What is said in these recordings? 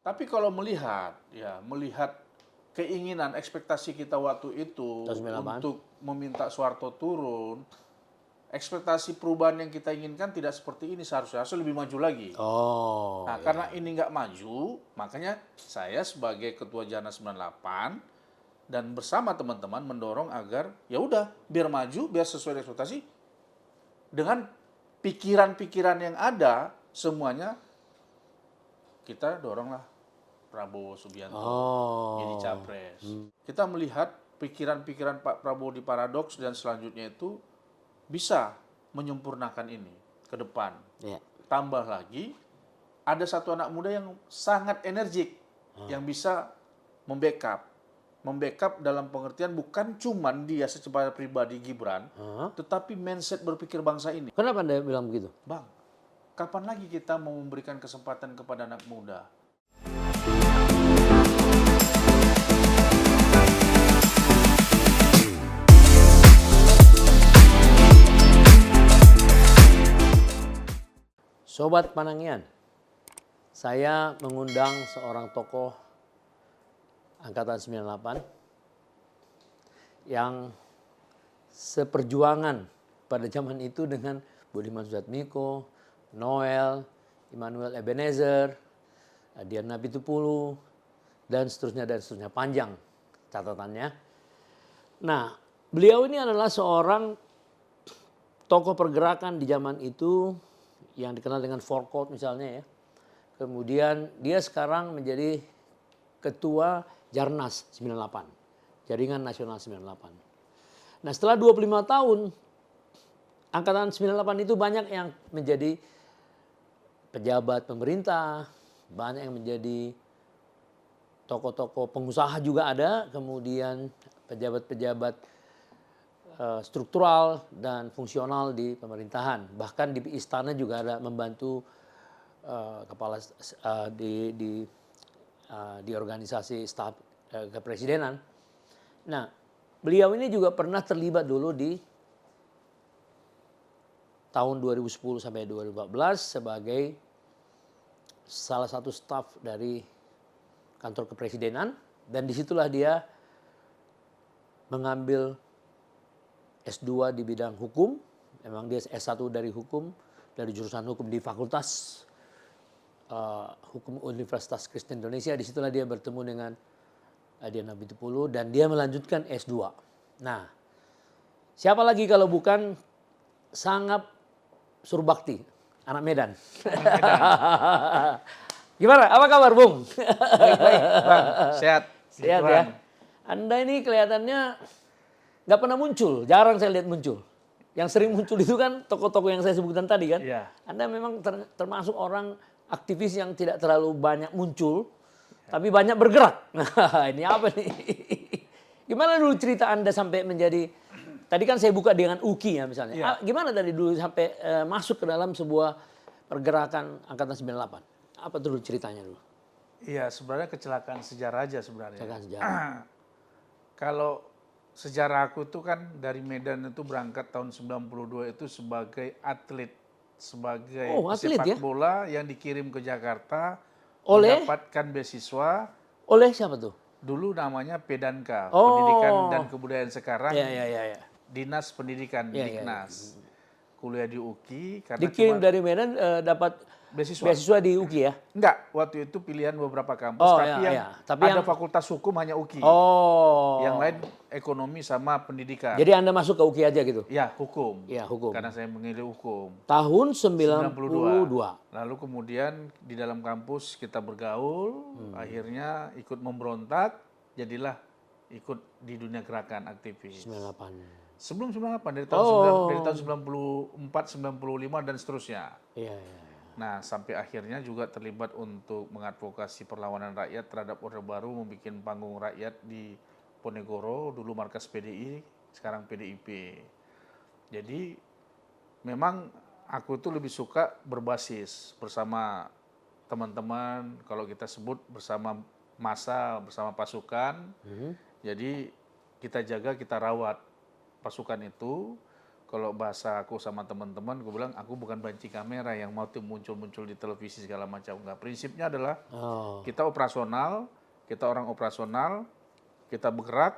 Tapi kalau melihat keinginan, ekspektasi kita waktu itu Tahun 98. untuk meminta Soeharto turun, ekspektasi perubahan yang kita inginkan tidak seperti ini seharusnya. Harusnya lebih maju lagi. Oh, Nah, ya. karena ini nggak maju, makanya saya sebagai Ketua Jana 98 dan bersama teman-teman mendorong agar ya udah biar maju, biar sesuai dengan ekspektasi dengan pikiran-pikiran yang ada semuanya kita doronglah Prabowo Subianto jadi Oh. capres. Kita melihat pikiran-pikiran Pak Prabowo di paradoks dan selanjutnya itu bisa menyempurnakan ini ke depan. Ya. Tambah lagi ada satu anak muda yang sangat energik yang bisa membackup dalam pengertian bukan cuman dia secara pribadi Gibran, tetapi mindset berpikir bangsa ini. Kenapa Anda bilang begitu? Bang, kapan lagi kita mau memberikan kesempatan kepada anak muda? Sobat Panangian, saya mengundang seorang tokoh Angkatan 98 yang seperjuangan pada zaman itu dengan Budiman Sujatmiko, Noel, Immanuel Ebenezer, Dian Napitupulu, dan seterusnya panjang catatannya. Nah, beliau ini adalah seorang tokoh pergerakan di zaman itu yang dikenal dengan Forkot misalnya ya. Kemudian dia sekarang menjadi ketua Jarnas 98, Jaringan Nasional 98. Nah, setelah 25 tahun Angkatan 98 itu banyak yang menjadi pejabat pemerintah, banyak yang menjadi tokoh-tokoh pengusaha juga ada, kemudian pejabat-pejabat struktural dan fungsional di pemerintahan. Bahkan di istana juga ada membantu kepala di organisasi staf kepresidenan. Nah, beliau ini juga pernah terlibat dulu di tahun 2010 sampai 2014 sebagai salah satu staf dari kantor kepresidenan, dan disitulah dia mengambil S2 di bidang hukum. Memang dia S1 dari hukum, dari jurusan hukum di Fakultas Hukum Universitas Kristen Indonesia. Disitulah dia bertemu dengan Dian Napitupulu dan dia melanjutkan S2. Nah, siapa lagi kalau bukan Sangap Surbakti, anak Medan. Gimana? Apa kabar, Bung? Baik, Bang. Sehat. Sehat ya. Anda ini kelihatannya nggak pernah muncul, jarang saya lihat muncul. Yang sering muncul itu kan tokoh-tokoh yang saya sebutkan tadi kan. Iya. Anda memang termasuk orang aktivis yang tidak terlalu banyak muncul, tapi banyak bergerak. Nah, ini apa nih? Gimana dulu cerita Anda sampai menjadi, tadi kan saya buka dengan UKI ya misalnya. Iya. Gimana dari dulu sampai masuk ke dalam sebuah pergerakan Angkatan 98? Apa dulu ceritanya dulu? Iya, sebenarnya kecelakaan sejarah aja sebenarnya. Kecelakaan sejarah. Kalau sejarah aku tuh kan dari Medan itu berangkat tahun 92 itu sebagai atlet, sebagai atlet pesepak ya? bola yang dikirim ke Jakarta Oleh? mendapatkan beasiswa. Oleh siapa tuh? Dulu namanya Pedanka, Oh. Pendidikan dan Kebudayaan sekarang, Ya. Dinas Pendidikan, Ya. Diknas. Kuliah di UKI karena Dikirim dari Medan dapat beasiswa. beasiswa di UKI ya? Enggak, waktu itu pilihan beberapa kampus, Oh, tapi Tapi ada yang fakultas hukum hanya UKI. Oh. Yang lain ekonomi sama pendidikan. Jadi Anda masuk ke UKI aja gitu? Ya, hukum. Ya, hukum. Karena saya memilih hukum. Tahun 92. Lalu kemudian di dalam kampus kita bergaul, akhirnya ikut memberontak, jadilah ikut di dunia gerakan aktivis. 98. Sebelum 98, dari tahun 94, 95 dan seterusnya. Iya. Nah, sampai akhirnya juga terlibat untuk mengadvokasi perlawanan rakyat terhadap Orde Baru, membuat panggung rakyat di Ponegoro, dulu markas PDI, sekarang PDIP. Jadi memang aku tuh lebih suka berbasis bersama teman-teman, kalau kita sebut bersama massa, bersama pasukan. Jadi kita jaga, kita rawat pasukan itu. kalau bahasa aku sama teman-teman, gue bilang aku bukan banci kamera yang mau tuh muncul-muncul di televisi segala macam. Enggak, prinsipnya adalah Oh. kita operasional, kita orang operasional, kita bergerak,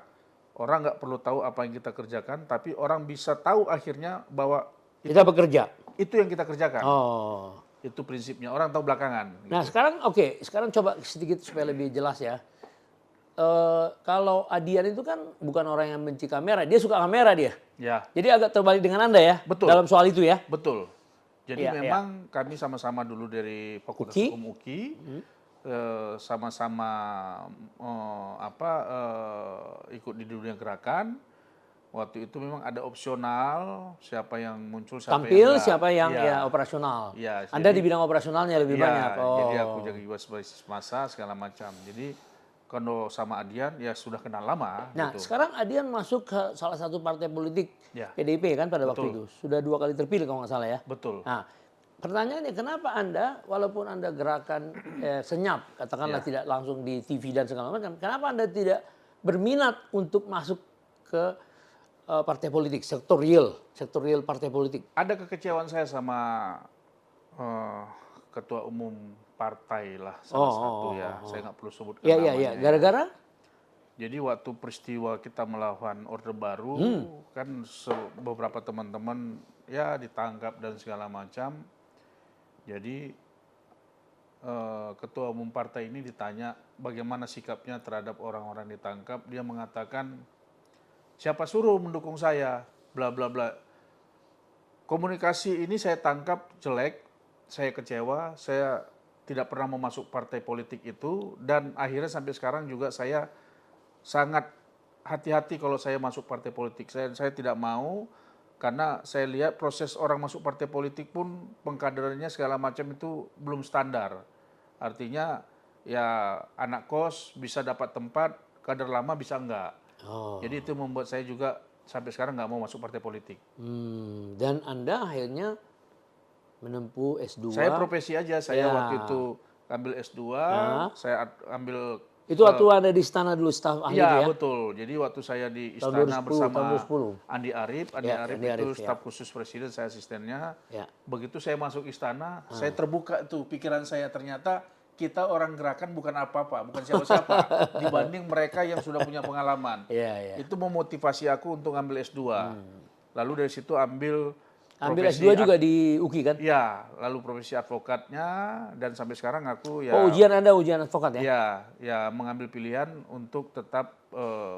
orang nggak perlu tahu apa yang kita kerjakan, tapi orang bisa tahu akhirnya bahwa Kita bekerja. itu yang kita kerjakan. Oh. Itu prinsipnya, orang tahu belakangan. Nah sekarang sekarang coba sedikit supaya lebih jelas ya. Kalau Adian itu kan bukan orang yang benci kamera, dia suka kamera dia. Ya, Jadi agak terbalik dengan Anda ya, Betul. dalam soal itu ya. betul. Jadi Iya, memang kami sama-sama dulu dari Fakultas UKI. Hukum UKI, sama-sama ikut di dunia gerakan. Waktu itu memang ada opsional, siapa yang muncul, siapa yang Tampil, enggak. siapa yang Ya. ya operasional. Ya, Anda jadi- di bidang operasionalnya lebih Ya, banyak. Oh. jadi aku jaga juga sebagai masa segala macam. Jadi kalau sama Adian ya sudah kenal lama. Nah gitu. sekarang Adian masuk ke salah satu partai politik Ya. PDIP kan pada waktu Betul. itu. Sudah 2 kali terpilih kalau nggak salah ya. Betul. Nah, pertanyaannya kenapa Anda, walaupun Anda gerakan senyap, katakanlah Ya. tidak langsung di TV dan segala macam, kenapa Anda tidak berminat untuk masuk ke partai politik, sektor real partai politik? Ada kekecewaan saya sama ketua umum partai lah salah satu ya. Saya nggak perlu sebutkan Iya, namanya. iya. Gara-gara? Jadi waktu peristiwa kita melawan Orde Baru, kan beberapa teman-teman ya ditangkap dan segala macam. Jadi ketua umum partai ini ditanya bagaimana sikapnya terhadap orang-orang ditangkap. Dia mengatakan, siapa suruh mendukung saya, bla bla bla. Komunikasi ini saya tangkap jelek, saya kecewa, saya tidak pernah mau masuk partai politik itu, dan akhirnya sampai sekarang juga saya sangat hati-hati kalau saya masuk partai politik. Saya tidak mau, karena saya lihat proses orang masuk partai politik pun pengkaderannya segala macam itu belum standar. Artinya ya anak kos bisa dapat tempat, kader lama bisa enggak. Oh. Jadi itu membuat saya juga sampai sekarang nggak mau masuk partai politik. Dan Anda akhirnya menempuh S2. Saya profesi aja, saya Ya. waktu itu ambil S2, saya ambil Itu waktu Anda di istana dulu, staf ahli itu Iya ya? betul. Jadi waktu saya di Tahun istana 2010, bersama tahun 2010. Andi Arief, Andi Ya, Arief Andi itu Arief, staf khusus presiden, saya asistennya. Ya. Begitu saya masuk istana, saya terbuka tuh pikiran saya, ternyata kita orang gerakan bukan apa-apa, bukan siapa-siapa dibanding mereka yang sudah punya pengalaman. Iya, iya. Itu memotivasi aku untuk ambil S2. Lalu dari situ ambil Ambil profesi S2 juga di UKI kan? Ya, lalu profesi advokatnya, dan sampai sekarang aku ya Oh, Anda ujian advokat ya? ya mengambil pilihan untuk tetap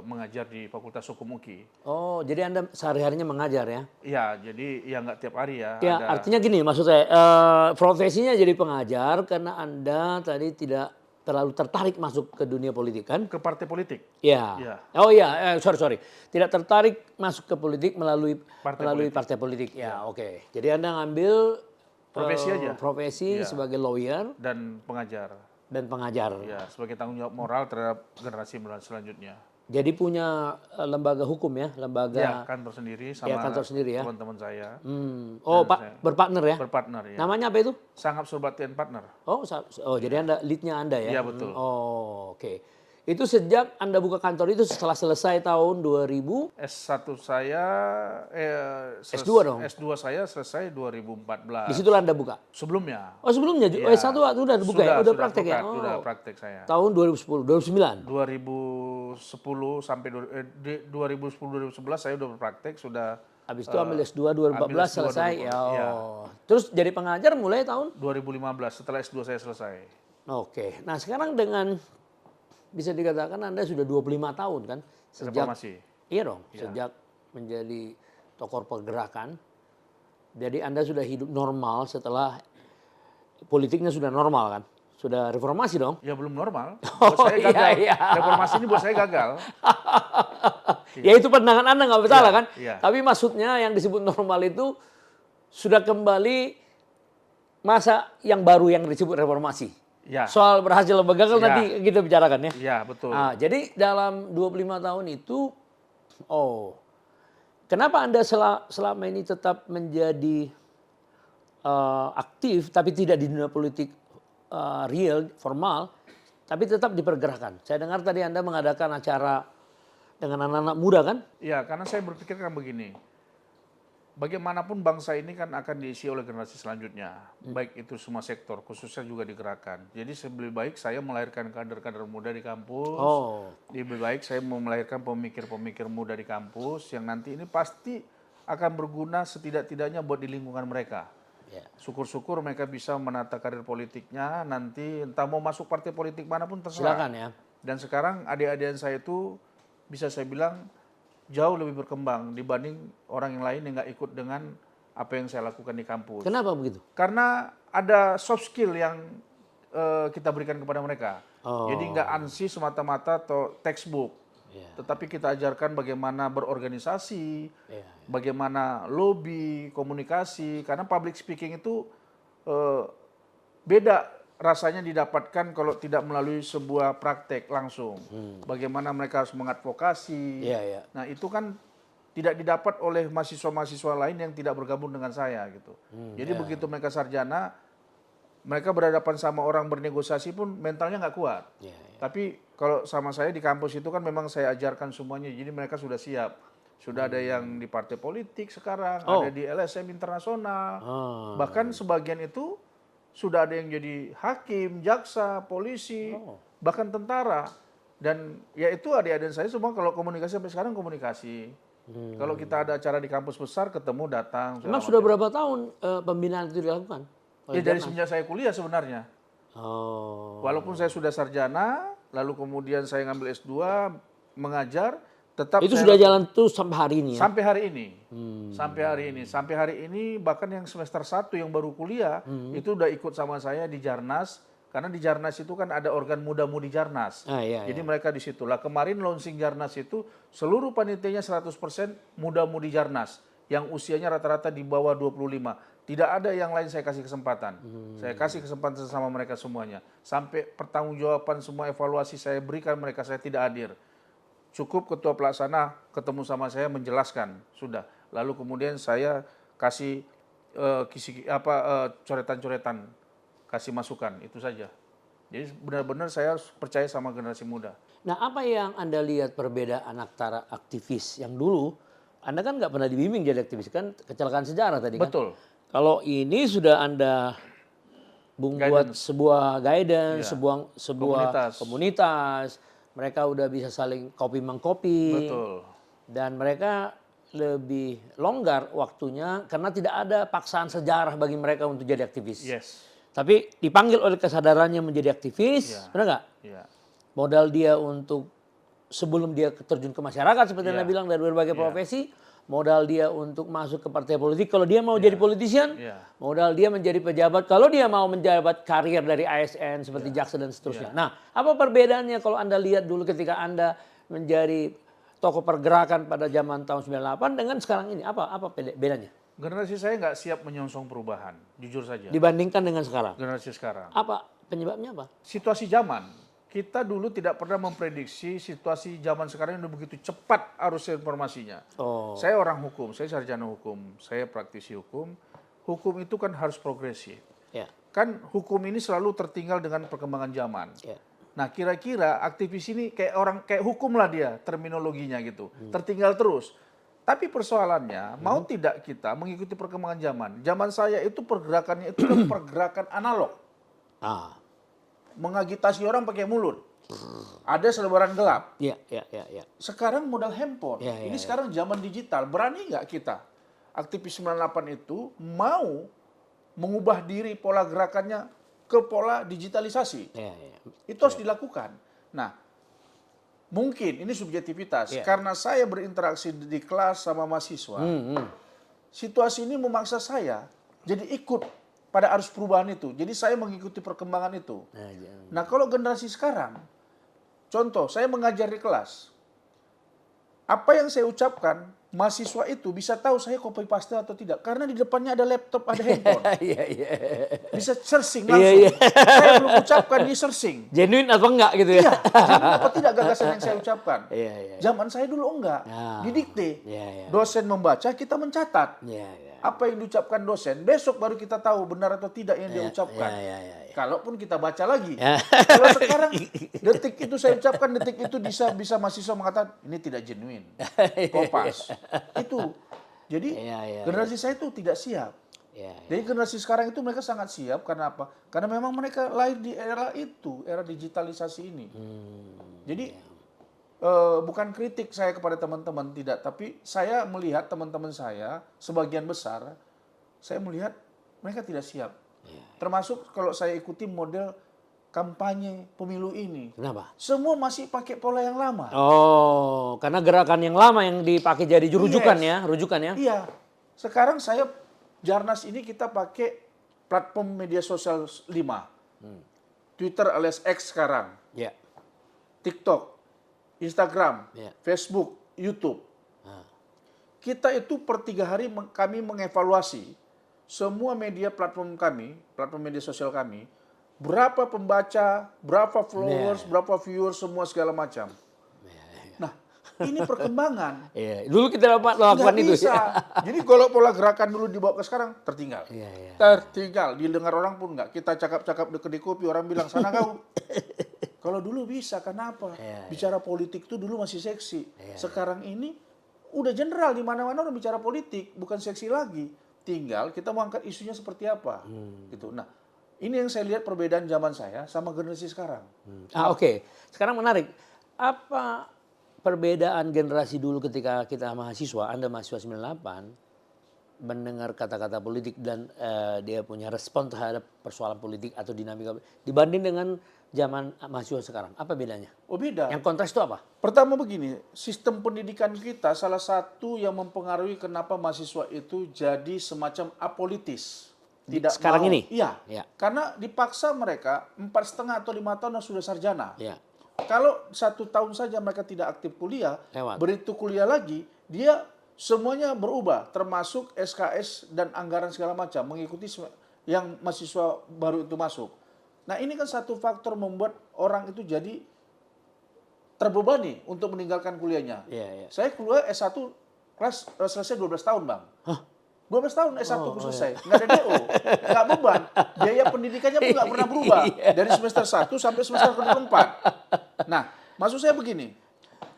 mengajar di Fakultas Hukum UKI. Oh, jadi Anda sehari-harinya mengajar ya? Ya, jadi ya nggak tiap hari ya. Ya, ada- artinya gini, maksud saya, profesinya jadi pengajar karena Anda tadi tidak terlalu tertarik masuk ke dunia politik kan? ke partai politik. Ya. Ya. Oh iya, sorry. Tidak tertarik masuk ke politik melalui Partai partai politik. Ya, oke. Jadi Anda ngambil Profesi aja. profesi Ya. sebagai lawyer Dan pengajar. dan pengajar. Ya, sebagai tanggung jawab moral terhadap generasi selanjutnya. Jadi punya lembaga hukum ya, Ya, lembaga kantor sendiri sama kantor sendiri ya. teman-teman saya. Oh, Pak, berpartner ya? Berpartner ya. Namanya apa itu? Sangat Surbatian Partner. Oh, jadi Anda leadnya Anda ya? Iya, betul. Oh, oke. Itu sejak Anda buka kantor itu setelah selesai tahun 2000? S1 saya S2 dong? S2 saya selesai 2014. Di situlah Anda buka? Sebelumnya. Oh, sebelumnya? Iya. S1 waktu udah buka ya? Udah praktek ya? Sudah Oh. praktek saya. Tahun 2010, 2009? 2010 sampai 2010-2011 saya udah berpraktek, sudah Habis itu ambil S2 2014 ambil S2 selesai. 2014, Oh. ya. Terus jadi pengajar mulai tahun? 2015 setelah S2 saya selesai. Oke. Nah, sekarang dengan bisa dikatakan Anda sudah 25 tahun kan? Sejak Reformasi. Iya dong, sejak menjadi tokoh pergerakan. Jadi Anda sudah hidup normal setelah politiknya sudah normal kan? Sudah reformasi dong? Ya belum normal. Oh, Buat saya gagal. iya. Reformasi ini buat saya gagal. Ya itu pandangan Anda nggak bersalah Iya, kan? iya. Tapi maksudnya yang disebut normal itu sudah kembali masa yang baru yang disebut reformasi. Ya, Soal berhasil atau gagal Ya. nanti kita bicarakan ya. ya betul. Nah, jadi dalam 25 tahun itu, kenapa Anda selama ini tetap menjadi aktif tapi tidak di dunia politik real, formal, tapi tetap dipergerakan? Saya dengar tadi Anda mengadakan acara dengan anak-anak muda kan? Ya, karena saya berpikir kan begini. bagaimanapun bangsa ini kan akan diisi oleh generasi selanjutnya, baik itu semua sektor, khususnya juga di gerakan. Jadi lebih baik saya melahirkan kader-kader muda di kampus, Oh, lebih baik saya mau melahirkan pemikir-pemikir muda di kampus yang nanti ini pasti akan berguna setidak-tidaknya buat di lingkungan mereka. ya. Syukur-syukur mereka bisa menata karir politiknya, nanti entah mau masuk partai politik manapun terserah. Silakan ya. Dan sekarang adik-adikan saya itu bisa saya bilang jauh lebih berkembang dibanding orang yang lain yang nggak ikut dengan apa yang saya lakukan di kampus. Kenapa begitu? Karena ada soft skill yang kita berikan kepada mereka. Oh. Jadi nggak ANSI semata-mata atau textbook. Ya. Tetapi kita ajarkan bagaimana berorganisasi, Ya. bagaimana lobby, komunikasi. Karena public speaking itu beda rasanya didapatkan kalau tidak melalui sebuah praktek langsung. Bagaimana mereka harus mengadvokasi. Iya, iya. Nah itu kan tidak didapat oleh mahasiswa-mahasiswa lain yang tidak bergabung dengan saya gitu. Jadi begitu mereka sarjana, mereka berhadapan sama orang bernegosiasi pun mentalnya nggak kuat. Iya, iya. Tapi kalau sama saya di kampus itu kan memang saya ajarkan semuanya, jadi mereka sudah siap. Sudah ada yang di partai politik sekarang, ada di LSM internasional. Bahkan sebagian itu sudah ada yang jadi hakim, jaksa, polisi, bahkan tentara. Dan ya itu adik-adik saya semua kalau komunikasi sampai sekarang komunikasi. Kalau kita ada acara di kampus besar, ketemu, datang. Emang sudah berapa tahun pembinaan itu dilakukan? Ya dari semenjak saya kuliah sebenarnya. Oh. Walaupun saya sudah sarjana, lalu kemudian saya ngambil S2, mengajar, tetap Itu saya sudah jalan tuh sampai hari ini ya? sampai hari ini. Sampai hari ini. Sampai hari ini bahkan yang semester 1 yang baru kuliah, itu udah ikut sama saya di Jarnas. Karena di Jarnas itu kan ada organ muda-mudi Jarnas. Iya, Jadi mereka di situ. Lah kemarin launching Jarnas itu seluruh panitianya 100% muda-mudi Jarnas. Yang usianya rata-rata di bawah 25. Tidak ada yang lain saya kasih kesempatan. Saya kasih kesempatan sama mereka semuanya. Sampai pertanggungjawaban semua evaluasi saya berikan mereka, saya tidak hadir. Cukup ketua pelaksana ketemu sama saya menjelaskan, sudah. Lalu kemudian saya kasih coretan-coretan, kasih masukan, itu saja. Jadi benar-benar saya percaya sama generasi muda. Nah, apa yang Anda lihat perbedaan antara aktivis yang dulu, Anda kan nggak pernah dibimbing jadi aktivis, kan kecelakaan sejarah tadi kan? Betul. Kalau ini sudah Anda buat sebuah guidance, sebuah komunitas, mereka udah bisa saling kopi-mengkopi. Betul. Dan mereka lebih longgar waktunya karena tidak ada paksaan sejarah bagi mereka untuk jadi aktivis. Yes. Tapi dipanggil oleh kesadarannya menjadi aktivis, benar nggak? Iya. Modal dia untuk sebelum dia terjun ke masyarakat seperti Anda bilang dari berbagai profesi, modal dia untuk masuk ke partai politik. Kalau dia mau jadi politician, modal dia menjadi pejabat. Kalau dia mau menjabat karir dari ASN seperti jaksa dan seterusnya. Nah, apa perbedaannya kalau Anda lihat dulu ketika Anda menjadi tokoh pergerakan pada zaman tahun 98 dengan sekarang ini? Apa bedanya? Generasi saya nggak siap menyongsong perubahan, jujur saja. Dibandingkan dengan sekarang. Generasi sekarang. Apa penyebabnya apa? Situasi zaman. Kita dulu tidak pernah memprediksi situasi zaman sekarang yang begitu cepat arus informasinya. Oh. Saya orang hukum, saya sarjana hukum, saya praktisi hukum. Hukum itu kan harus progresif. Ya. Kan hukum ini selalu tertinggal dengan perkembangan zaman. Ya. Nah, kira-kira aktivis ini kayak hukum lah dia terminologinya gitu. Tertinggal terus. Tapi persoalannya, mau tidak kita mengikuti perkembangan zaman. Zaman saya itu pergerakannya itu kan pergerakan analog. Mengagitasi orang pakai mulut. Ada selebaran gelap. Ya. Sekarang modal handphone. Ya. Ini sekarang zaman digital. Berani nggak kita? Aktivis 98 itu mau mengubah diri pola gerakannya ke pola digitalisasi. Ya. Itu harus dilakukan. Nah, mungkin ini subjektivitas. Karena saya berinteraksi di kelas sama mahasiswa. Situasi ini memaksa saya jadi ikut pada arus perubahan itu. Jadi saya mengikuti perkembangan itu. Nah, kalau generasi sekarang, contoh, saya mengajar di kelas. Apa yang saya ucapkan, mahasiswa itu bisa tahu saya copy paste atau tidak. Karena di depannya ada laptop, ada handphone. Bisa searching langsung. Saya belum ucapkan, dia searching. Genuine atau enggak gitu ya? Iya, genuine apa tidak gagasan yang saya ucapkan. Zaman saya dulu enggak. Didikte. Dosen membaca, kita mencatat. Apa yang diucapkan dosen, besok baru kita tahu benar atau tidak yang dia ucapkan. Kalaupun kita baca lagi. Kalau sekarang detik itu saya ucapkan, detik itu bisa mahasiswa mengatakan ini tidak genuine. Kopas. Itu. Jadi Iya. generasi saya itu tidak siap. Iya. Jadi generasi sekarang itu mereka sangat siap karena apa? Karena memang mereka lahir di era itu, era digitalisasi ini. Jadi bukan kritik saya kepada teman-teman, tidak. Tapi saya melihat teman-teman saya, sebagian besar, saya melihat mereka tidak siap. Termasuk kalau saya ikuti model kampanye pemilu ini. Kenapa? Semua masih pakai pola yang lama. Oh, karena gerakan yang lama yang dipakai jadi rujukan Yes. ya, rujukan ya. Iya. Sekarang saya Jarnas ini kita pakai platform media sosial 5. Twitter alias X sekarang, Ya. TikTok, Instagram, Ya. Facebook, YouTube. Ah. Kita itu per 3 hari kami mengevaluasi semua media platform kami, platform media sosial kami, berapa pembaca, berapa followers, berapa viewers, semua segala macam. Nah, ini perkembangan. Iya, dulu kita lakukan Nggak itu. bisa. Jadi kalau pola gerakan dulu dibawa ke sekarang, tertinggal. Iya. Tertinggal. Didengar orang pun nggak. Kita cakap-cakap di kedai kopi, orang bilang, sana kau. Kalau dulu bisa, kenapa? Bicara politik itu dulu masih seksi. Sekarang ini udah general, di mana-mana orang bicara politik, bukan seksi lagi. Tinggal kita mau angkat isunya seperti apa. Gitu. Nah, ini yang saya lihat perbedaan zaman saya sama generasi sekarang. Oke. Sekarang menarik. Apa perbedaan generasi dulu ketika kita mahasiswa, Anda mahasiswa 98, mendengar kata-kata politik dan dia punya respon terhadap persoalan politik atau dinamika dibanding dengan zaman mahasiswa sekarang? Apa bedanya? Oh beda. Yang kontras itu apa? Pertama begini, sistem pendidikan kita salah satu yang mempengaruhi kenapa mahasiswa itu jadi semacam apolitis. Tidak sekarang mau. ini? Iya. Ya. Karena dipaksa mereka 4,5 atau 5 tahun sudah sarjana. Ya. Kalau 1 tahun saja mereka tidak aktif kuliah, Lewat. begitu kuliah lagi, dia semuanya berubah, termasuk SKS dan anggaran segala macam, mengikuti yang mahasiswa baru itu masuk. Nah ini kan satu faktor membuat orang itu jadi terbebani untuk meninggalkan kuliahnya. Iya. Saya kuliah S1 kelas selesai 12 tahun, Bang. 12 tahun S1 ku selesai. Nggak ada DO. Nggak beban. Biaya pendidikannya pun nggak pernah berubah. Dari semester 1 sampai semester ke-4. Nah, maksud saya begini.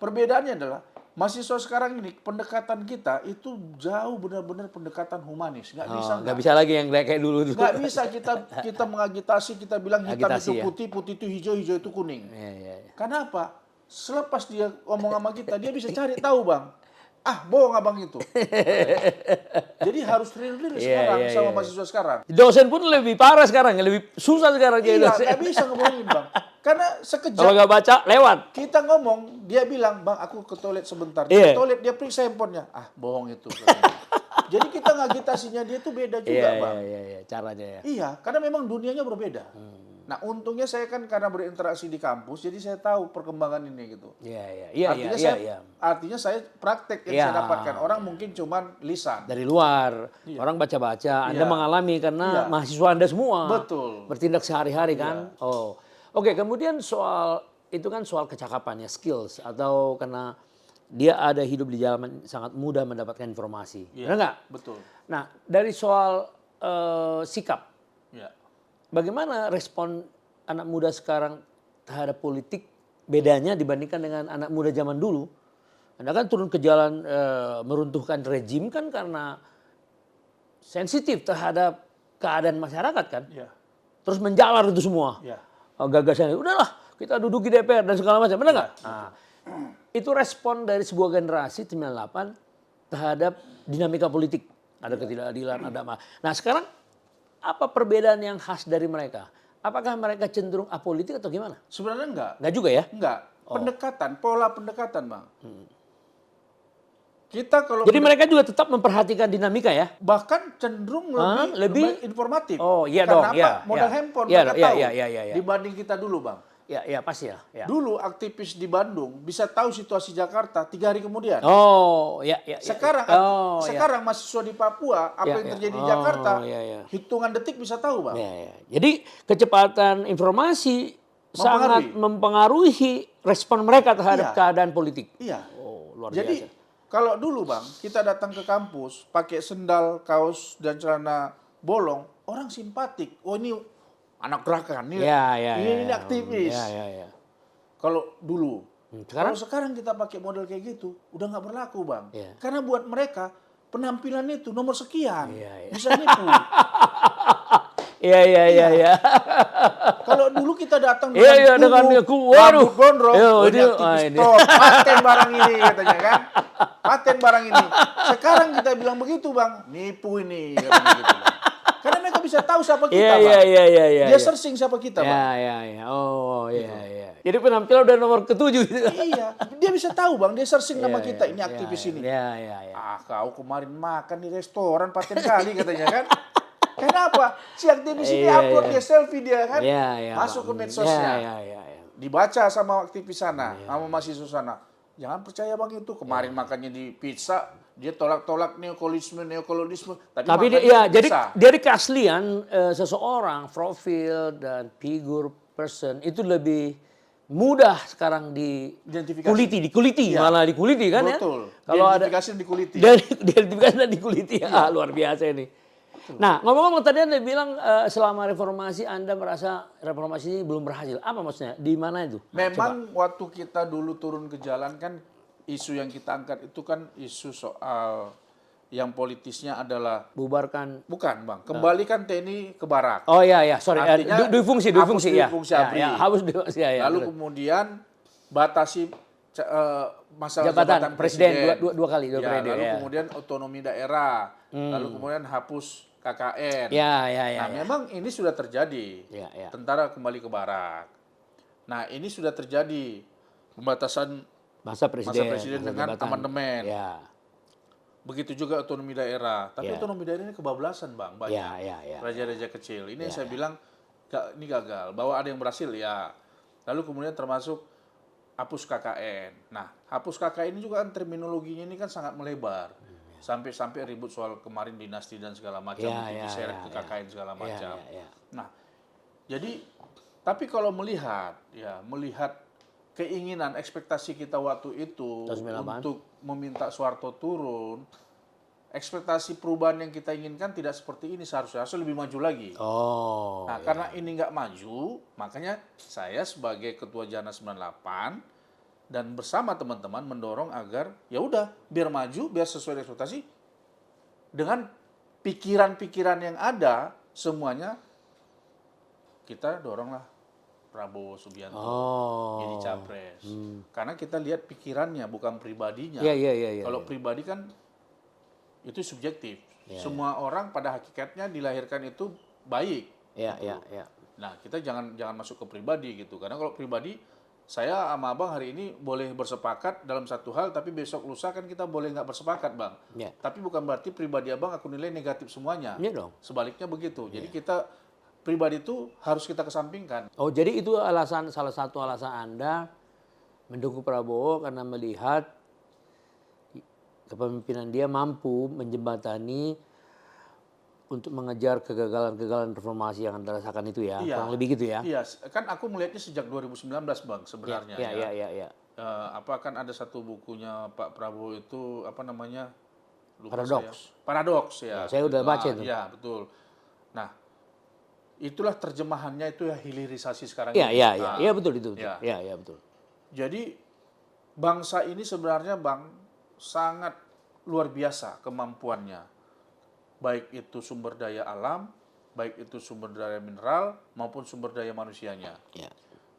Perbedaannya adalah mahasiswa sekarang ini, pendekatan kita itu jauh benar-benar pendekatan humanis. Nggak bisa. Nggak bisa lagi yang kayak dulu. Nggak bisa kita mengagitasi, kita bilang hitam Agitasi, itu ya. putih, putih itu hijau, hijau itu kuning. Iya. Karena apa? Selepas dia ngomong sama kita, dia bisa cari tahu, Bang. Bohong abang itu. Jadi harus real sekarang sama mahasiswa sekarang. Dosen pun lebih parah sekarang, lebih susah sekarang jadi Iya, dosen. nggak bisa ngomongin, Bang. Karena sekejap Kalau nggak baca, lewat. kita ngomong, dia bilang, Bang, aku ke toilet sebentar. Iya. Ke toilet, dia periksa handphonenya. Bohong itu. Jadi kita ngagitasinya dia tuh beda juga, Bang. Iya, caranya ya. Iya, karena memang dunianya berbeda. Nah, untungnya saya kan karena berinteraksi di kampus, jadi saya tahu perkembangan ini gitu. Iya. Artinya saya praktek yang saya dapatkan. Orang mungkin cuman lisan. Dari luar, orang baca-baca, Anda Iya. mengalami karena Iya. mahasiswa Anda semua. Betul. Bertindak sehari-hari kan. Oh, oke. Kemudian soal itu kan soal kecakapan ya, skills atau karena dia ada hidup di zaman sangat mudah mendapatkan informasi. Iya. Benar nggak? Betul. Nah, dari soal sikap, Ya. bagaimana respon anak muda sekarang terhadap politik bedanya dibandingkan dengan anak muda zaman dulu? Anda kan turun ke jalan meruntuhkan rejim kan karena sensitif terhadap keadaan masyarakat kan. Ya. Terus menjalar itu semua. Ya. Gagasannya, udahlah kita duduk di DPR dan segala macam. Benar nggak? Nah, itu respon dari sebuah generasi 98 terhadap dinamika politik. Ada ketidakadilan, ada apa. Nah sekarang apa perbedaan yang khas dari mereka? Apakah mereka cenderung apolitik atau gimana? Sebenarnya enggak. Enggak juga ya? Enggak. Pendekatan, pola pendekatan, Bang. Kita kalau Jadi mereka juga tetap memperhatikan dinamika ya? bahkan cenderung lebih informatif. Oh, iya Karena dong, apa? iya, Modal iya. handphone Iya, mereka iya, tahu iya. dibanding kita dulu, Bang. Ya pasti ya. Dulu aktivis di Bandung bisa tahu situasi Jakarta 3 hari kemudian. Oh, ya. Sekarang mahasiswa di Papua apa yang terjadi di Jakarta, hitungan detik bisa tahu, Bang. Ya. Jadi kecepatan informasi sangat mempengaruhi respon mereka terhadap keadaan politik. Iya. Oh, luar Jadi biasa. kalau dulu, Bang, kita datang ke kampus pakai sendal, kaos dan celana bolong, orang simpatik. Oh, ini anak gerakan, ini aktivis. Ya. Kalau dulu. Sekarang? Kalau sekarang kita pakai model kayak gitu, udah nggak berlaku, Bang. Iya. Karena buat mereka penampilannya itu nomor sekian. Iya. Bisa nipu. Iya. Kalau dulu kita datang Iya, dengan tubuh, waduh. rambut gondrong, Iya, ini aktivis ini. top, paten barang ini katanya kan. Paten barang ini. Sekarang kita bilang begitu Bang, nipu ini katanya gitu, Bang. Karena mereka bisa tahu siapa kita Bang. Iya. Dia searching siapa kita Bang. Iya. Oh, iya. Jadi penampilan udah nomor ke-7 gitu. Iya, dia bisa tahu Bang, dia searching nama kita, ini aktivis ini. Iya. Ah, kau kemarin makan di restoran paten kali katanya kan. Kenapa? Si aktivis ini upload dia selfie dia kan. Iya. Masuk ke medsosnya. Iya. Dibaca sama aktivis sana, sama mahasiswa sana. Jangan percaya Bang itu. Kemarin makannya di pizza, dia tolak-tolak neokolonialisme. Tapi jadi keaslian seseorang, profil dan figur person itu lebih mudah sekarang dikuliti Ya. malah dikuliti kan. Betul. Ya. Kalau ada identifikasi dikuliti. identifikasi dan dikuliti luar biasa ini. Nah, ngomong-ngomong tadi Anda bilang selama reformasi Anda merasa reformasi ini belum berhasil. Apa maksudnya? Di mana itu? Memang waktu kita dulu turun ke jalan kan isu yang kita angkat itu kan isu soal yang politisnya adalah Bubarkan. bukan Bang, kembalikan TNI ke barak. Oh iya, sorry. Artinya Dui fungsi ya. fungsi ABRI. Hapus dui fungsi ya. Lalu kemudian batasi masalah Jabatan presiden dua kali Ya, periode. lalu kemudian otonomi daerah. Lalu kemudian hapus KKN. Ya. Nah, memang ini sudah terjadi. Ya. Tentara kembali ke barak. Nah, ini sudah terjadi pembatasan Masa presiden dengan jabatan. amandemen. Ya. Begitu juga otonomi daerah. Tapi Ya. otonomi daerah ini kebablasan, Bang, banyak. Ya. Raja-raja kecil. Ini yang saya bilang ini gagal. Bahwa ada yang berhasil ya. Lalu kemudian termasuk hapus KKN. Nah, hapus KKN ini juga kan terminologinya ini kan sangat melebar. Sampai ribut soal kemarin dinasti dan segala macam, diseret ke KKN segala macam. Ya. Nah, jadi tapi kalau melihat keinginan, ekspektasi kita waktu itu untuk meminta Soeharto turun, ekspektasi perubahan yang kita inginkan tidak seperti ini, seharusnya lebih maju lagi. Oh. Nah, karena ini nggak maju, makanya saya sebagai Ketua Janas 98 dan bersama teman-teman mendorong agar ya udah biar maju, biar sesuai ekspektasi dengan pikiran-pikiran yang ada semuanya kita doronglah Prabowo Subianto jadi capres. Karena kita lihat pikirannya bukan pribadinya. Iya. Kalau pribadi kan itu subjektif. Semua orang pada hakikatnya dilahirkan itu baik. Iya. Nah, kita jangan masuk ke pribadi gitu. Karena kalau pribadi saya sama Abang hari ini boleh bersepakat dalam satu hal, tapi besok lusa kan kita boleh nggak bersepakat, Bang. Ya. Tapi bukan berarti pribadi Abang aku nilai negatif semuanya. Iya dong. Sebaliknya begitu. Jadi kita pribadi itu harus kita kesampingkan. Oh, jadi itu salah satu alasan Anda mendukung Prabowo karena melihat kepemimpinan dia mampu menjembatani untuk mengejar kegagalan-kegagalan reformasi yang Anda rasakan itu ya. Kurang lebih gitu ya. Iya, kan aku melihatnya sejak 2019, Bang, sebenarnya. Iya. Kan ada satu bukunya Pak Prabowo itu apa namanya? Lupa Paradoks. Paradoks ya. Saya udah baca itu. Iya, betul. Nah, itulah terjemahannya itu ya hilirisasi sekarang Iya, ini. iya betul itu. Iya, betul. Jadi bangsa ini sebenarnya Bang sangat luar biasa kemampuannya. Baik itu sumber daya alam, baik itu sumber daya mineral maupun sumber daya manusianya. Ya.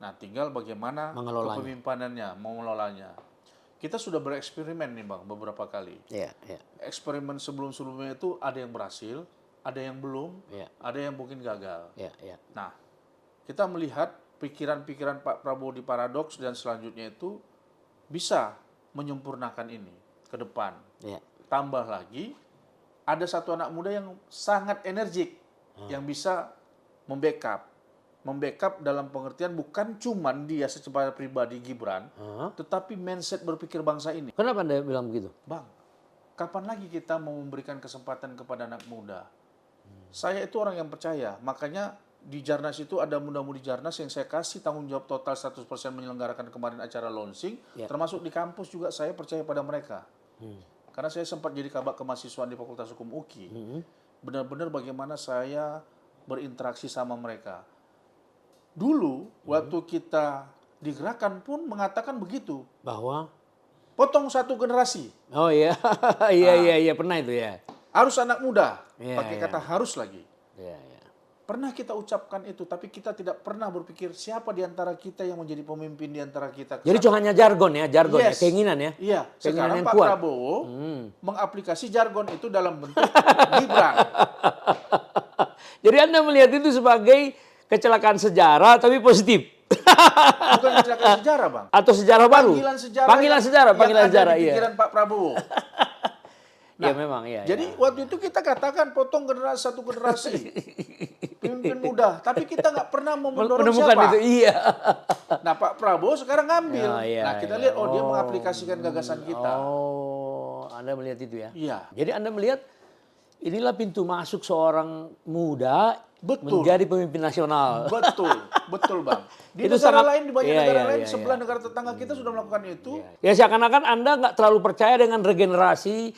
Nah, tinggal bagaimana kepemimpinannya, mengelolanya. Kita sudah bereksperimen nih Bang beberapa kali. Iya. Eksperimen sebelum-sebelumnya itu ada yang berhasil, ada yang belum, ada yang mungkin gagal. Iya. Nah, kita melihat pikiran-pikiran Pak Prabowo di Paradoks dan selanjutnya itu bisa menyempurnakan ini ke depan. Iya. Tambah lagi, ada satu anak muda yang sangat energik, yang bisa membackup dalam pengertian bukan cuman dia secara pribadi Gibran, tetapi mindset berpikir bangsa ini. Kenapa Anda bilang begitu? Bang, kapan lagi kita mau memberikan kesempatan kepada anak muda? Saya itu orang yang percaya, makanya di Jarnas itu ada muda-mudi Jarnas yang saya kasih tanggung jawab total 100% menyelenggarakan kemarin acara launching, termasuk di kampus juga saya percaya pada mereka. Karena saya sempat jadi kabak kemahasiswaan di Fakultas Hukum UKI. Benar-benar bagaimana saya berinteraksi sama mereka. Dulu, waktu kita digerakkan pun mengatakan begitu. Bahwa potong satu generasi. Oh iya, iya pernah itu ya. Harus anak muda. Iya, Pakai iya. kata harus lagi. Iya, iya. Pernah kita ucapkan itu, tapi kita tidak pernah berpikir siapa di antara kita yang menjadi pemimpin di antara kita. Jadi cuma hanya jargon ya, Yes. keinginan ya. Iya, Keinginan sekarang yang Pak kuat. Prabowo mengaplikasi jargon itu dalam bentuk Gibran. Jadi Anda melihat itu sebagai kecelakaan sejarah tapi positif. Bukan kecelakaan sejarah, Bang. Atau sejarah baru? Panggilan sejarah. Panggilan sejarah, panggilan yang sejarah, ada di iya. pikiran Pak Prabowo. Ya memang, iya. Jadi iya. waktu itu kita katakan potong satu generasi. Pemimpin muda. Tapi kita nggak pernah mau mendorong Menemukan siapa. itu, iya. Nah Pak Prabowo sekarang ngambil. Ya, iya, Nah kita iya. lihat, dia mengaplikasikan gagasan kita. Oh, Anda melihat itu ya? Iya. Jadi Anda melihat inilah pintu masuk seorang muda Betul. menjadi pemimpin nasional. Betul, betul Bang. Di Itu negara sangat- lain, di banyak iya, negara iya, lain, iya, sebelah iya. negara tetangga kita sudah melakukan itu. Ya seakan-akan Anda nggak terlalu percaya dengan regenerasi,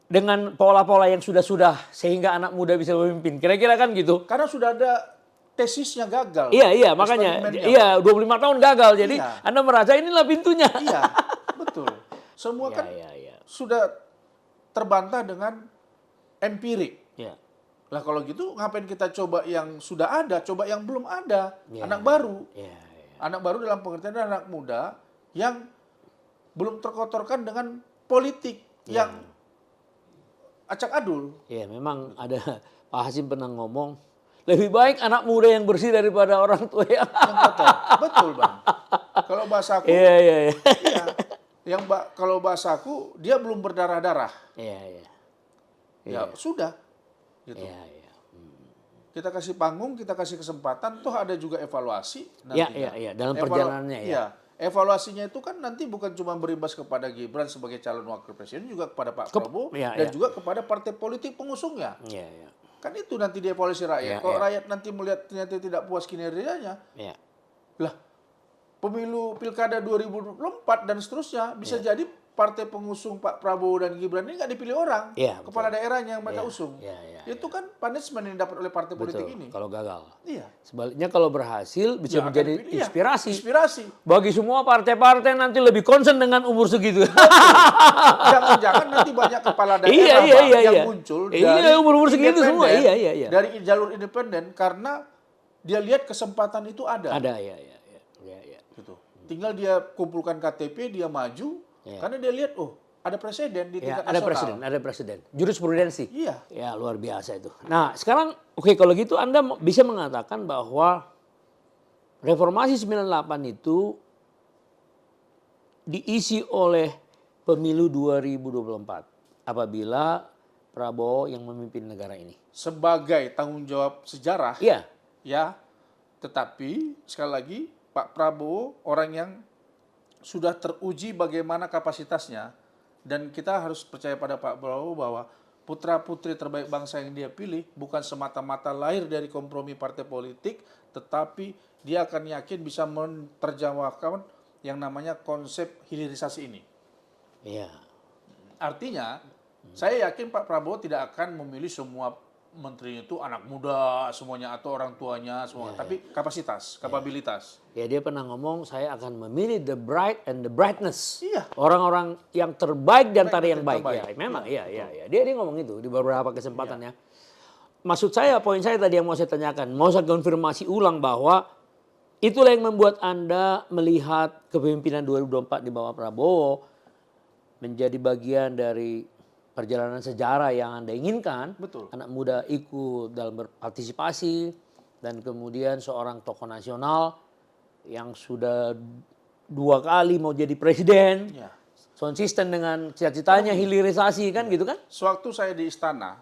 dengan pola-pola yang sudah-sudah sehingga anak muda bisa memimpin. Kira-kira kan gitu. Karena sudah ada tesisnya gagal. Iya, makanya. Eksperimennya. Iya, 25 tahun gagal. Jadi Iya. Anda merasa inilah pintunya. Iya, betul. Semua kan Iya. sudah terbantah dengan empirik. Iya. Lah kalau gitu ngapain kita coba yang sudah ada, coba yang belum ada. Iya. Anak baru. Iya. Anak baru dalam pengertian anak muda yang belum terkotorkan dengan politik yang acak adul. Iya, memang ada Pak Hasim pernah ngomong, lebih baik anak muda yang bersih daripada orang tua yang... Yang kotor. Betul, Bang. Kalau bahasaku, Iya. iya. Kalau bahasaku, dia belum berdarah-darah. Iya. Ya sudah. Gitu. Iya. Kita kasih panggung, kita kasih kesempatan, toh ada juga evaluasi nantinya. Iya. Dalam perjalanannya ya. Iya. Evaluasinya itu kan nanti bukan cuma berimbas kepada Gibran sebagai calon wakil presiden, juga kepada Pak Prabowo iya, dan iya. juga kepada partai politik pengusungnya. Iya. Kan itu nanti dievaluasi rakyat. Iya, Kalau iya. rakyat nanti melihat ternyata tidak puas kinerjanya, Iya. lah pemilu pilkada 2024 dan seterusnya bisa jadi partai pengusung Pak Prabowo dan Gibran ini nggak dipilih orang, Iya, kepala daerahnya yang mereka usung. Iya. Itu kan punishment yang dapat oleh partai politik ini. Kalau gagal. Iya. Sebaliknya kalau berhasil bisa Ya, menjadi akan dipilih. Iya, inspirasi inspirasi. bagi semua partai-partai nanti lebih concern dengan umur segitu. Jangan-jangan nanti banyak kepala daerah Iya, Bang, iya. yang muncul Iya, dari umur-umur segitu semua. independen, Iya. dari jalur independen karena dia lihat kesempatan itu ada. Ada, iya. Gitu. Tinggal dia kumpulkan KTP, dia maju Iya. karena dia lihat ada presiden di Ya, tingkat nasional. ada presiden. Jurisprudensi. Iya. Ya, luar biasa itu. Nah, sekarang oke kalau gitu Anda bisa mengatakan bahwa reformasi 98 itu diisi oleh pemilu 2024 apabila Prabowo yang memimpin negara ini. Sebagai tanggung jawab sejarah, Iya. ya. Tetapi sekali lagi Pak Prabowo orang yang sudah teruji bagaimana kapasitasnya dan kita harus percaya pada Pak Prabowo bahwa putra-putri terbaik bangsa yang dia pilih bukan semata-mata lahir dari kompromi partai politik, tetapi dia akan yakin bisa menerjemahkan yang namanya konsep hilirisasi ini. Iya. Artinya, saya yakin Pak Prabowo tidak akan memilih semua menterinya itu anak muda semuanya atau orang tuanya semua, tapi kapasitas, kapabilitas. Ya, dia pernah ngomong saya akan memilih the bright and the brightness. Iya. Orang-orang yang terbaik di antara yang baik. terbaik. Ya, memang iya. Dia ngomong itu di beberapa kesempatannya. Maksud saya, poin saya tadi yang mau saya tanyakan, mau saya konfirmasi ulang bahwa itulah yang membuat Anda melihat kepemimpinan 2024 di bawah Prabowo menjadi bagian dari perjalanan sejarah yang Anda inginkan. Betul. Anak muda ikut dalam berpartisipasi dan kemudian seorang tokoh nasional yang sudah 2 kali mau jadi presiden. Ya. Konsisten dengan cita-citanya hilirisasi kan gitu kan? Sewaktu saya di istana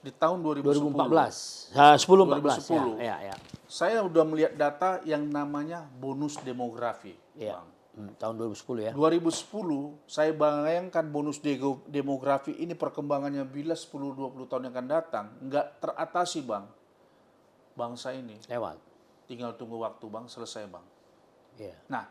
di tahun 2010, 2014. 10-14. 2010. Ya. saya udah melihat data yang namanya bonus demografi. Ya. Bang. Tahun 2010 ya. 2010 saya bayangkan bonus demografi ini perkembangannya bila 10-20 tahun yang akan datang nggak teratasi Bang. Bangsa ini Lewat. tinggal tunggu waktu Bang, selesai Bang. Iya. Nah,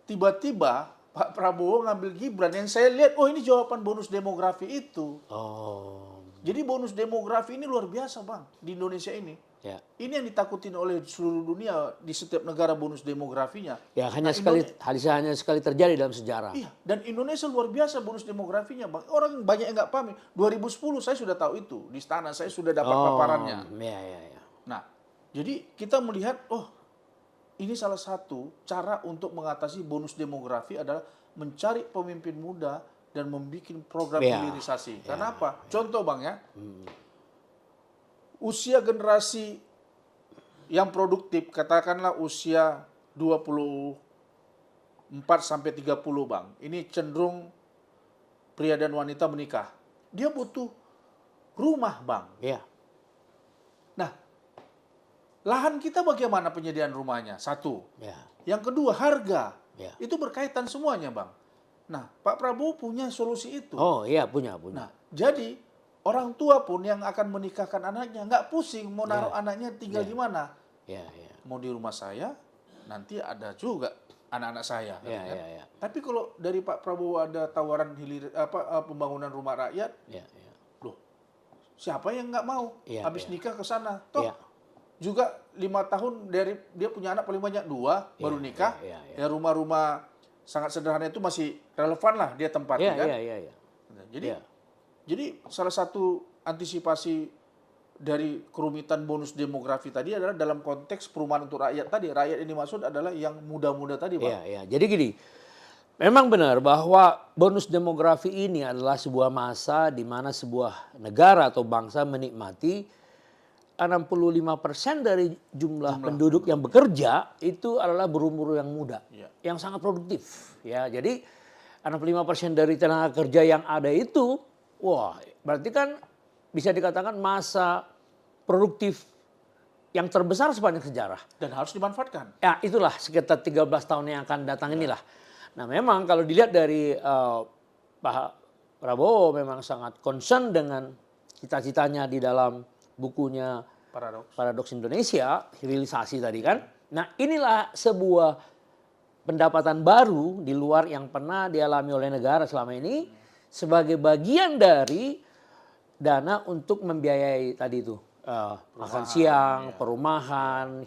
tiba-tiba Pak Prabowo ngambil Gibran yang saya lihat, ini jawaban bonus demografi itu. Oh. Jadi bonus demografi ini luar biasa Bang di Indonesia ini. Ya. Ini yang ditakutin oleh seluruh dunia di setiap negara bonus demografinya. Ya, hanya hanya sekali terjadi dalam sejarah. Iya, dan Indonesia luar biasa bonus demografinya, Bang. Orang banyak yang nggak paham. 2010 saya sudah tahu itu, di istana saya sudah dapat paparannya. Ya. Nah, jadi kita melihat, oh ini salah satu cara untuk mengatasi bonus demografi adalah mencari pemimpin muda dan membuat program hilirisasi. Karena apa? Contoh Bang ya, usia generasi yang produktif, katakanlah usia 24 sampai 30 Bang. Ini cenderung pria dan wanita menikah. Dia butuh rumah Bang. Ya. Nah, lahan kita bagaimana penyediaan rumahnya? Satu. Ya. Yang kedua, harga. Ya. Itu berkaitan semuanya Bang. Nah, Pak Prabowo punya solusi itu. Oh iya, punya. Nah, jadi orang tua pun yang akan menikahkan anaknya nggak pusing mau naruh anaknya tinggal di mana. Ya. Mau di rumah saya, nanti ada juga anak-anak saya. Ya. Tapi kalau dari Pak Prabowo ada tawaran pembangunan rumah rakyat, loh, siapa yang nggak mau habis nikah ke sana? Toh juga 5 tahun dari dia punya anak paling banyak 2 baru nikah. Ya rumah-rumah sangat sederhana itu masih relevan lah dia tempati kan. Nah, jadi salah satu antisipasi dari kerumitan bonus demografi tadi adalah dalam konteks perumahan untuk rakyat tadi. Rakyat ini maksud adalah yang muda-muda tadi, Pak. Iya. Jadi gini, memang benar bahwa bonus demografi ini adalah sebuah masa di mana sebuah negara atau bangsa menikmati 65% dari jumlah penduduk yang bekerja itu adalah berumur yang muda, yang sangat produktif. Ya, jadi 65% dari tenaga kerja yang ada itu, wah, berarti kan bisa dikatakan masa produktif yang terbesar sepanjang sejarah. Dan harus dimanfaatkan. Ya, itulah sekitar 13 tahun yang akan datang inilah. Nah, memang kalau dilihat dari Pak Prabowo memang sangat concern dengan cita-citanya di dalam bukunya Paradoks Indonesia, hilirisasi tadi kan. Nah, inilah sebuah pendapatan baru di luar yang pernah dialami oleh negara selama ini sebagai bagian dari dana untuk membiayai tadi itu makan siang, perumahan,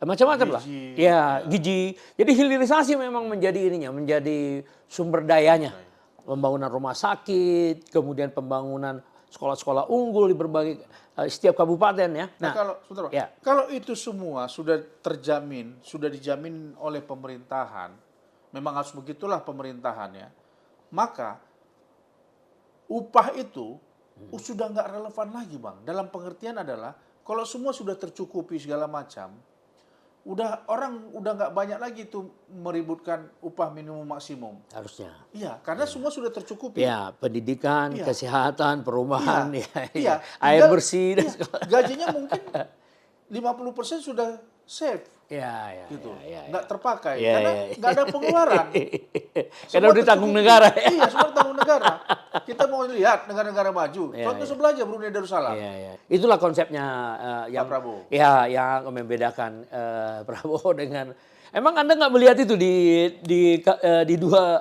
macam-macam lah. Ya, gizi. Jadi hilirisasi memang menjadi ininya, menjadi sumber dayanya. Pembangunan rumah sakit, kemudian pembangunan sekolah-sekolah unggul di berbagai setiap kabupaten ya. Nah, kalau itu semua sudah terjamin, sudah dijamin oleh pemerintahan, memang harus begitulah pemerintahannya, maka upah itu sudah nggak relevan lagi Bang. Dalam pengertian adalah kalau semua sudah tercukupi segala macam, orang udah nggak banyak lagi tuh meributkan upah minimum maksimum. Harusnya. Iya, karena semua sudah tercukupi. Ya, pendidikan, kesehatan, perumahan, air bersih dan gajinya mungkin 50% sudah save. Gitu. Nggak terpakai karena nggak ada pengeluaran. Karena udah ditanggung negara. Iya, semua ditanggung negara. Kita mau lihat negara-negara maju. Contoh sebelah aja Brunei Darussalam. Itulah konsepnya yang Prabowo. Ya, yang membedakan Prabowo dengan. Emang Anda nggak melihat itu di dua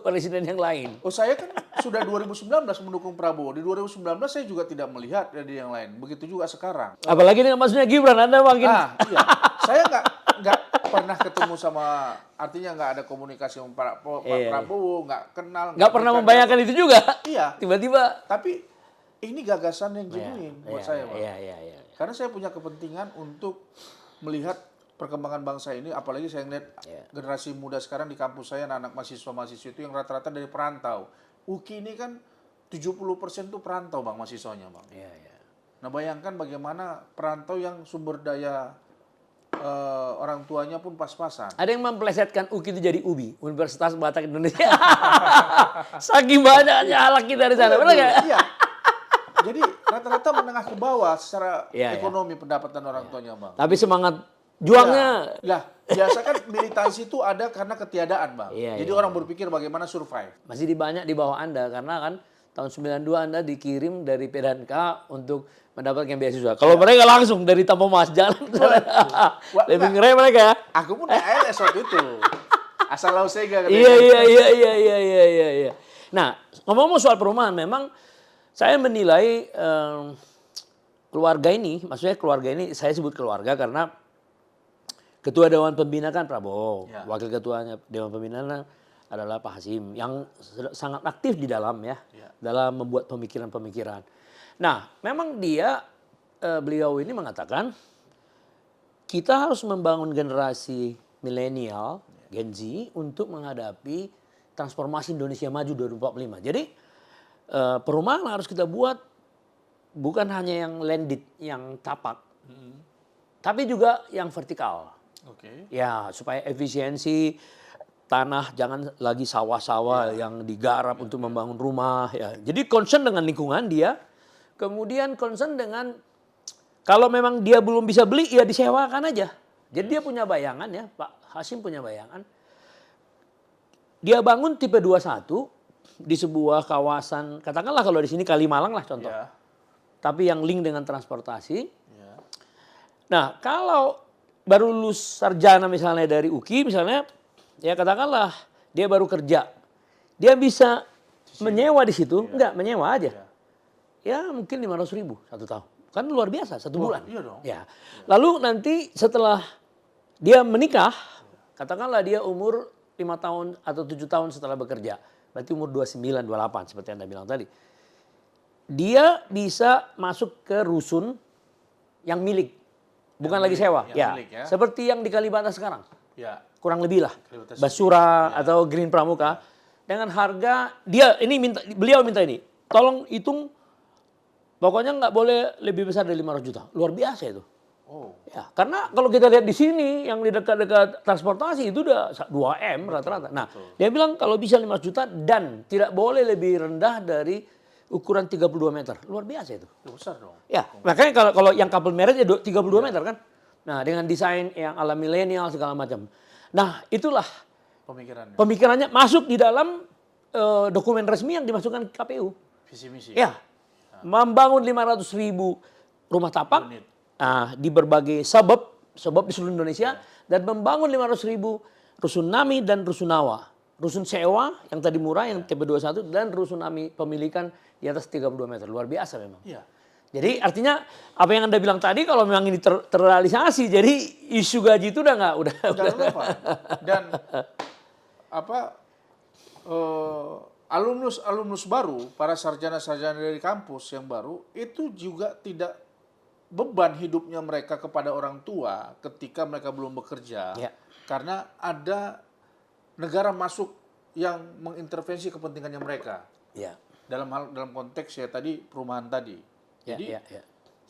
presiden yang lain? Oh, saya kan sudah 2019 mendukung Prabowo. Di 2019 saya juga tidak melihat dari yang lain. Begitu juga sekarang. Apalagi dengan maksudnya Gibran, Anda makin. Iya. Saya nggak pernah ketemu sama, artinya nggak ada komunikasi sama Pak Prabowo, nggak kenal. Nggak pernah membayangkan itu juga. Iya. Tiba-tiba. Tapi ini gagasan yang genuine buat saya, Pak. Iya. Karena saya punya kepentingan untuk melihat perkembangan bangsa ini, apalagi saya lihat generasi muda sekarang di kampus saya, anak mahasiswa-mahasiswa itu yang rata-rata dari perantau. UKI ini kan 70% tuh perantau Bang, mahasiswanya Bang. Nah, bayangkan bagaimana perantau yang sumber daya orang tuanya pun pas-pasan. Ada yang memplesetkan UKI itu jadi UBI, Universitas Batak Indonesia. Saking banyaknya anak kita di sana, benar nggak? Iya. Jadi rata-rata menengah ke bawah secara ekonomi pendapatan orang tuanya Bang. Tapi semangat juangnya. Biasa kan militansi itu ada karena ketiadaan Bang. Jadi orang berpikir bagaimana survive. Masih banyak di bawah Anda karena kan tahun 92 Anda dikirim dari PDNK untuk mendapatkan beasiswa. Kalau mereka langsung dari Tampo Mas jalan. Lebih ngeri mereka ya. Aku pun ALS waktu itu. Asal Lausega. Iya. Nah, ngomong-ngomong soal perumahan, memang saya menilai keluarga ini, maksudnya keluarga ini saya sebut keluarga karena ketua Dewan Pembina kan Prabowo, Ya. wakil ketuanya Dewan Pembina adalah Pak Hasim yang sangat aktif di dalam Ya. dalam membuat pemikiran-pemikiran. Nah, memang beliau ini mengatakan kita harus membangun generasi milenial, Gen Z untuk menghadapi transformasi Indonesia Maju 2045. Jadi perumahan harus kita buat bukan hanya yang landed, yang tapak, tapi juga yang vertikal. Oke. Ya, supaya efisiensi tanah jangan lagi sawah-sawah yang digarap untuk membangun rumah. Ya. Jadi concern dengan lingkungan dia, kemudian concern dengan kalau memang dia belum bisa beli ya disewakan aja. Jadi dia punya bayangan ya, Pak Hasim punya bayangan. Dia bangun tipe 21 di sebuah kawasan, katakanlah kalau di sini Kalimalang lah contoh. Ya. Tapi yang link dengan transportasi. Ya. Nah, kalau baru lulus sarjana misalnya dari UKI misalnya, ya katakanlah dia baru kerja. Dia bisa menyewa di situ, enggak menyewa aja. Ya mungkin 500.000 satu tahun. Kan luar biasa, satu bulan. Iya dong. Ya. Lalu nanti setelah dia menikah, katakanlah dia umur 5 tahun atau 7 tahun setelah bekerja. Berarti umur 29, 28 seperti Anda bilang tadi. Dia bisa masuk ke rusun yang milik. Bukan lagi sewa. Yang Ya. milik ya. Seperti yang di Kalibata sekarang. Ya. Kurang lebih lah. Kalibata Basura atau Green Pramuka. Dengan harga, beliau minta ini. Tolong hitung, pokoknya nggak boleh lebih besar dari 500 juta. Luar biasa itu. Oh. Ya, karena kalau kita lihat di sini yang di dekat-dekat transportasi itu udah 2M rata-rata. Nah, dia bilang kalau bisa 500 juta dan tidak boleh lebih rendah dari ukuran 32 meter. Luar biasa itu. Besar dong. Ya, makanya kalau yang couple marriage ya 32 meter kan. Nah, dengan desain yang ala milenial segala macam. Nah, itulah Pemikirannya. pemikirannya masuk di dalam dokumen resmi yang dimasukkan ke KPU. Visi misi. Ya, membangun 500.000 rumah tapak Unit. di berbagai suburb di seluruh Indonesia dan membangun 500.000 rusunawi dan rusunawa. Rusun sewa yang tadi murah yang tipe 21 dan rusunawi pemilikan di atas 32 meter. Luar biasa memang. Iya. Jadi artinya apa yang Anda bilang tadi kalau memang ini terrealisasi jadi isu gaji itu udah nggak Udah relevan. Dan alumnus baru, para sarjana-sarjana dari kampus yang baru itu juga tidak beban hidupnya mereka kepada orang tua ketika mereka belum bekerja. Ya. Karena ada negara masuk yang mengintervensi kepentingannya mereka. Ya. Dalam konteks ya tadi perumahan tadi. Jadi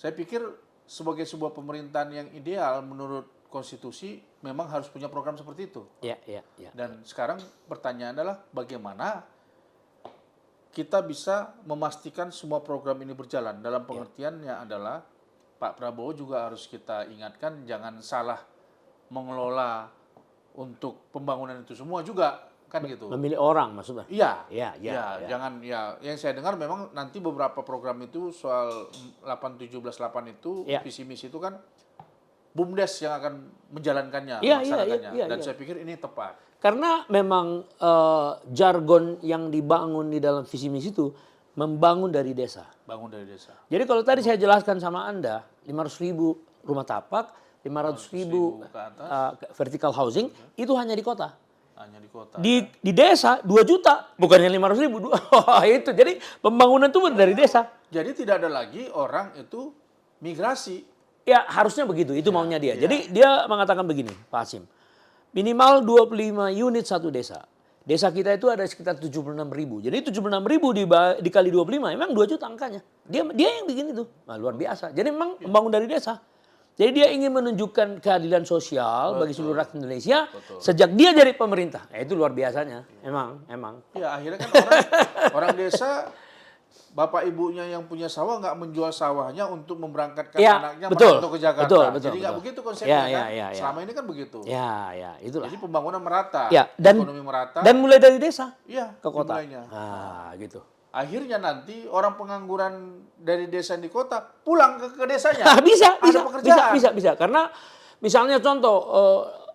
saya pikir sebagai sebuah pemerintahan yang ideal menurut konstitusi memang harus punya program seperti itu. Ya. Dan sekarang pertanyaan adalah bagaimana kita bisa memastikan semua program ini berjalan. Dalam pengertiannya adalah Pak Prabowo juga harus kita ingatkan jangan salah mengelola untuk pembangunan itu semua juga kan gitu. Memilih orang maksudnya. Iya. Ya. Jangan yang saya dengar memang nanti beberapa program itu soal 8.17.8 itu visi misi itu kan BUMDes yang akan menjalankannya, melaksanakannya. Dan saya pikir ini tepat. Karena memang jargon yang dibangun di dalam visi misi itu membangun dari desa. Bangun dari desa. Jadi kalau tadi saya jelaskan sama Anda, 500.000 rumah tapak, 500.000 vertical housing, itu hanya di kota. Hanya di kota. Di desa 2 juta, bukannya 500.000. Itu. Jadi pembangunan itu dari desa. Jadi tidak ada lagi orang itu migrasi. Ya harusnya begitu, itu maunya dia. Jadi dia mengatakan begini, Pak Hasim. Minimal 25 unit satu desa. Desa kita itu ada sekitar 76.000. Jadi 76.000 dikali 25, memang 2 juta angkanya. Dia yang bikin itu. Nah, luar biasa. Jadi memang membangun dari desa. Jadi dia ingin menunjukkan keadilan sosial bagi seluruh rakyat Indonesia sejak dia jadi pemerintah. Nah, itu luar biasanya. Emang. Ya akhirnya kan orang desa, bapak ibunya yang punya sawah nggak menjual sawahnya untuk memberangkatkan anaknya merantau ke Jakarta. Betul, jadi nggak begitu konsepnya kan. Selama ini kan begitu. Ya, itulah. Jadi pembangunan merata, ekonomi merata. Dan mulai dari desa ke kota. Dimulainya. Gitu. Akhirnya nanti orang pengangguran dari desa di kota pulang ke desanya. Bisa. Karena misalnya contoh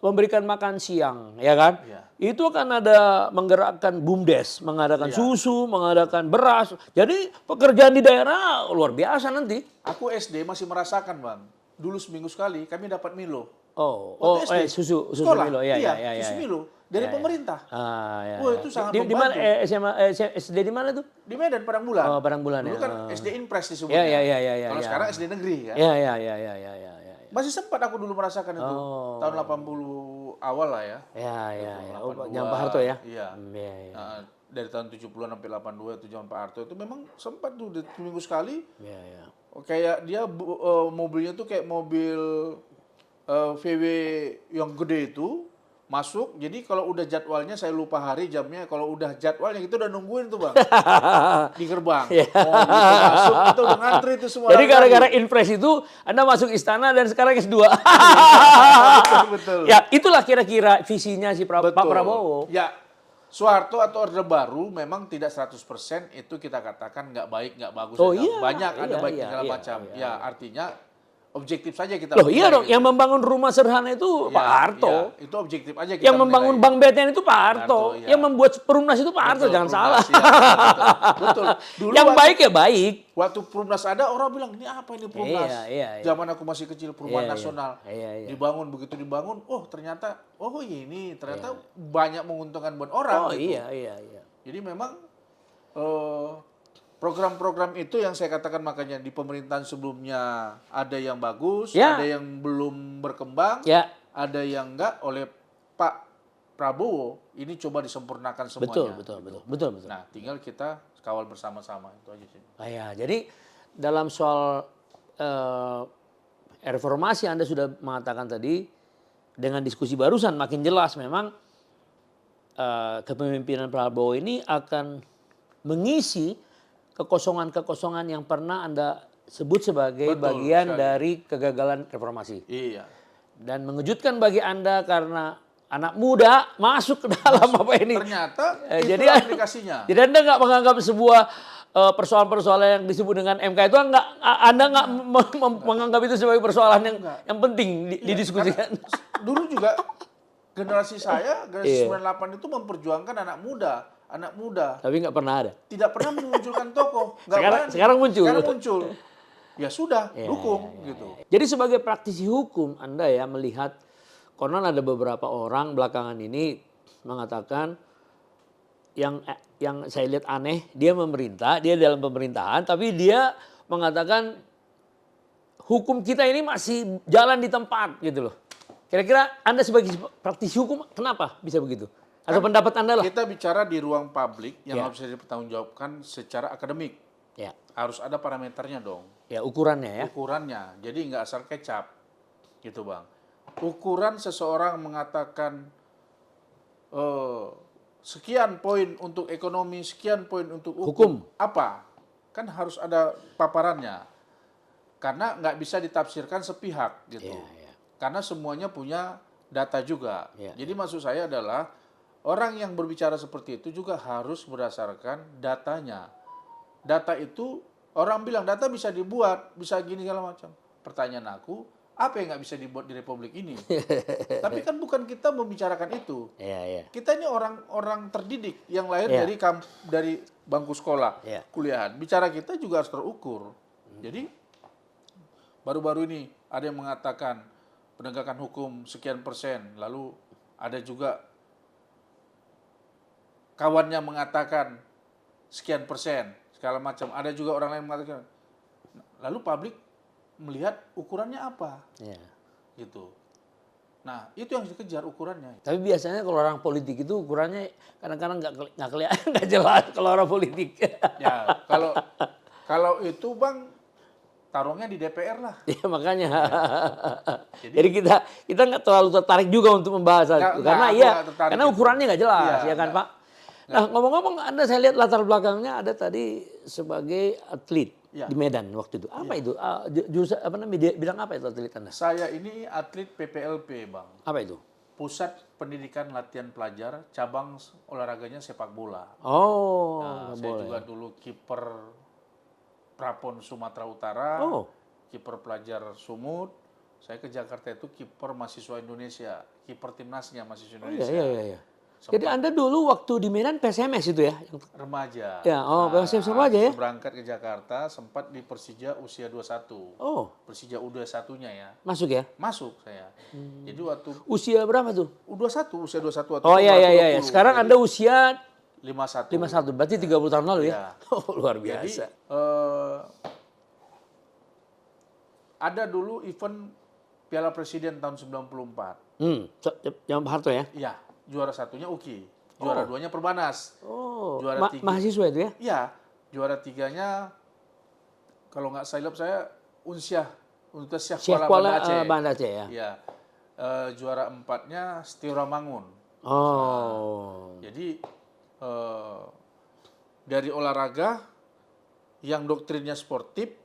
memberikan makan siang, ya kan? itu akan ada menggerakkan BUMDes, mengadakan susu, mengadakan beras. Jadi pekerjaan di daerah luar biasa nanti. Aku SD masih merasakan, Bang. Dulu seminggu sekali kami dapat Milo. Oh, Waktu SD. susu Sekolah. Milo, ya, Iya, ya, ya, susu ya. Milo dari pemerintah. Ya, Wah, ya. itu sangat Di mana membantu. SMA, SD di mana tuh? Di Medan, Padang Bulan. Oh, Padang Bulan Dulu ya. kan SD Impres disebutnya. Ya. Kalau sekarang SD negeri kan. Ya. Masih sempat aku dulu merasakan itu. Tahun 80 awal lah ya. Ya. Oh, 82, yang Pak Harto ya? Iya. Ya. Dari tahun 70-an sampai 82 itu zaman Pak Harto itu memang sempat tuh seminggu sekali. Ya. Kayak dia mobilnya tuh kayak mobil VW yang gede itu masuk. Jadi kalau udah jadwalnya saya lupa hari jamnya. Kalau udah jadwalnya kita udah nungguin tuh, Bang. Di gerbang. Oh, gitu masuk kita udah ngantri itu semua. Jadi gara-gara Inpres itu Anda masuk istana dan sekarang S2. Betul. Ya, itulah kira-kira visinya si Pak Betul. Prabowo. Ya, Soeharto atau Orde Baru memang tidak 100% itu kita katakan nggak baik, nggak bagus. Oh, ada iya, banyak, ada baik iya, segala iya, macam. iya, Ya, artinya objektif saja kita Loh iya menilai dong, gitu. yang membangun rumah sederhana itu Pak Harto. Ya, itu objektif aja kita Yang membangun menilai. Bank BTN itu Pak Harto. Harto, iya. Yang membuat Perumnas itu Pak Harto, Betul, jangan Perumnas, salah. iya, betul. Dulu Yang waktu- baik ya baik. Waktu Perumnas ada orang bilang ini apa ini Perumnas? Iya. Zaman aku masih kecil Perumahan Iya. Nasional. Iya. Dibangun begitu dibangun, ternyata ini ternyata banyak menguntungkan buat orang Oh gitu. iya. Jadi memang program-program itu yang saya katakan makanya di pemerintahan sebelumnya ada yang bagus, Ya. ada yang belum berkembang, Ya, ada yang enggak oleh Pak Prabowo ini coba disempurnakan semuanya. betul. Nah, tinggal kita kawal bersama-sama itu aja sih. Ya, jadi dalam soal reformasi Anda sudah mengatakan tadi dengan diskusi barusan makin jelas memang kepemimpinan Prabowo ini akan mengisi kekosongan-kekosongan yang pernah Anda sebut sebagai Betul bagian sekali. dari kegagalan reformasi. Iya. Dan mengejutkan bagi Anda karena anak muda masuk ke dalam apa ini. Ternyata itu Jadi aplikasinya. Jadi Anda nggak menganggap sebuah persoalan-persoalan yang disebut dengan MK itu Anda nggak menganggap itu sebagai persoalan yang penting didiskusikan. Dulu juga generasi saya, generasi Iya. 98 itu memperjuangkan anak muda. Tapi nggak pernah ada. Tidak pernah memunculkan tokoh. Nggak berani. Sekarang muncul. Sekarang muncul. Ya sudah, Iya, dukung gitu. Jadi sebagai praktisi hukum Anda ya melihat konon ada beberapa orang belakangan ini mengatakan yang saya lihat aneh, dia dalam pemerintahan tapi dia mengatakan hukum kita ini masih jalan di tempat gitu loh. Kira-kira Anda sebagai praktisi hukum kenapa bisa begitu? Atau pendapat Anda lah? Kita bicara di ruang publik yang Ya. harus dipertanggungjawabkan secara akademik. Ya, Harus ada parameternya dong. ya ukurannya ya. Ukurannya. Jadi nggak asal kecap. Gitu, Bang. Ukuran seseorang mengatakan sekian poin untuk ekonomi, sekian poin untuk hukum. Apa? Kan harus ada paparannya. Karena nggak bisa ditafsirkan sepihak gitu. Ya. Karena semuanya punya data juga. Ya. Jadi maksud saya adalah orang yang berbicara seperti itu juga harus berdasarkan datanya. Data itu orang bilang data bisa dibuat, bisa gini segala macam. Pertanyaan aku, apa yang nggak bisa dibuat di Republik ini? Tapi kan bukan kita membicarakan itu. Ya. Kita ini orang terdidik yang lahir Ya. dari bangku sekolah, Ya. kuliahan. Bicara kita juga harus terukur. Jadi baru-baru ini ada yang mengatakan penegakan hukum sekian persen, lalu ada juga kawannya mengatakan sekian persen, segala macam. Ada juga orang lain mengatakan. Lalu publik melihat ukurannya apa, Ya. gitu. Nah, itu yang dikejar ukurannya. Tapi biasanya kalau orang politik itu ukurannya kadang-kadang nggak kelihatan, nggak jelas kalau orang politik. Ya, kalau itu Bang, taruhnya di DPR lah. Ya makanya. Jadi kita nggak terlalu tertarik juga untuk membahas hal itu. Karena aku iya, nggak tertarik karena itu. ukurannya nggak jelas, Iya, ya kan nggak. Pak. Nah ngomong-ngomong, Anda saya lihat latar belakangnya ada tadi sebagai atlet Ya. di Medan waktu itu. Apa itu? Jurusan apa namanya? Dia bilang apa itu atlet Anda? Saya ini atlet PPLP, Bang. Apa itu? Pusat Pendidikan Latihan Pelajar, cabang olahraganya sepak bola. Oh, Nah, nggak saya boleh. juga dulu kiper Prapon Sumatera Utara, Oh. kiper pelajar Sumut. Saya ke Jakarta itu kiper mahasiswa Indonesia, kiper timnasnya mahasiswa Oh, iya, Indonesia. iya. Jadi Anda dulu waktu di Medan PSMS itu ya? Remaja. Ya, PSMS remaja ya? Berangkat ke Jakarta, sempat di Persija usia 21. Oh, Persija U21-nya ya. masuk ya? Masuk saya. Jadi waktu Usia berapa tuh? U21, usia 21 waktu Oh itu iya, berarti iya, iya. 20. Sekarang Jadi Anda usia 51. 51, berarti 30 tahun lalu ya? Ya. Oh, luar Jadi biasa. ada dulu event Piala Presiden tahun 94. Zaman Pak Harto ya? Iya, juara satunya UKI. Juara duanya Perbanas. Oh, Juara tiga. mahasiswa itu ya? Iya, juara tiganya kalau nggak silap saya Unsyah, Universitas Syekh Kuala Kuala Banda Aceh. Banda Aceh ya? Iya. Juara empatnya Setio Mangun. Oh. Jadi dari olahraga yang doktrinnya sportif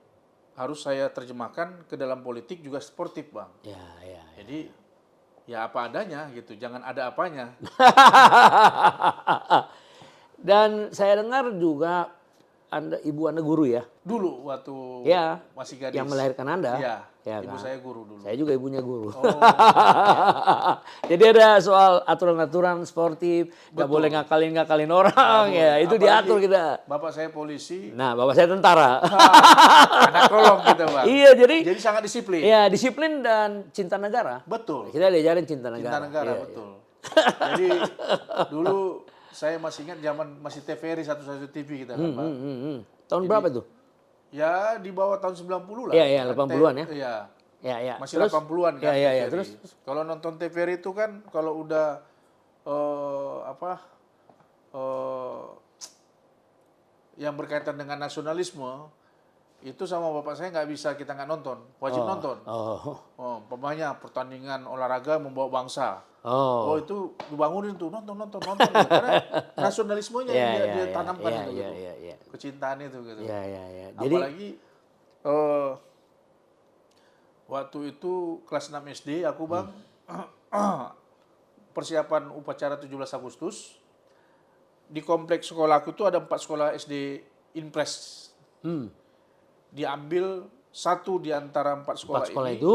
harus saya terjemahkan ke dalam politik juga sportif, Bang. Ya, ya. Jadi ya apa adanya gitu, jangan ada apanya. Dan saya dengar juga ibu Anda guru ya? Dulu waktu Ya, masih gadis. yang melahirkan Anda. Iya, Ya ibu kan? saya guru dulu. Saya juga ibunya guru. Oh, Jadi ada soal aturan-aturan sportif, nggak boleh ngakalin orang, ya itu Apalagi diatur kita. Bapak saya polisi, Nah, bapak saya tentara. anak kolong gitu, Bang. Iya, jadi sangat disiplin. ya disiplin dan cinta negara. Betul. Kita diajarin cinta negara. Cinta negara, Iya, betul. Jadi dulu saya masih ingat zaman masih TVRI satu-satu TV kita kan, Pak. Tahun berapa tuh? Ya di bawah tahun 90 lah. Iya, iya, 80-an ya. Iya. Ya, ya. Masih Terus? 80-an kan. Iya, iya, iya. TVRI. Terus? Kalau nonton TVRI itu kan kalau udah yang berkaitan dengan nasionalisme itu sama bapak saya nggak bisa kita nggak nonton, wajib nonton. Oh. Umpamanya pertandingan olahraga membawa bangsa. Oh. Oh itu dibangunin tuh nonton gitu. Karena nasionalismenya yang dia tanamkan itu gitu. Iya. Kecintaan itu gitu. Iya. Jadi Apalagi waktu itu kelas 6 SD aku Bang persiapan upacara 17 Agustus di kompleks sekolah aku tuh ada 4 sekolah SD Inpres. Diambil satu di antara 4 sekolah, ini itu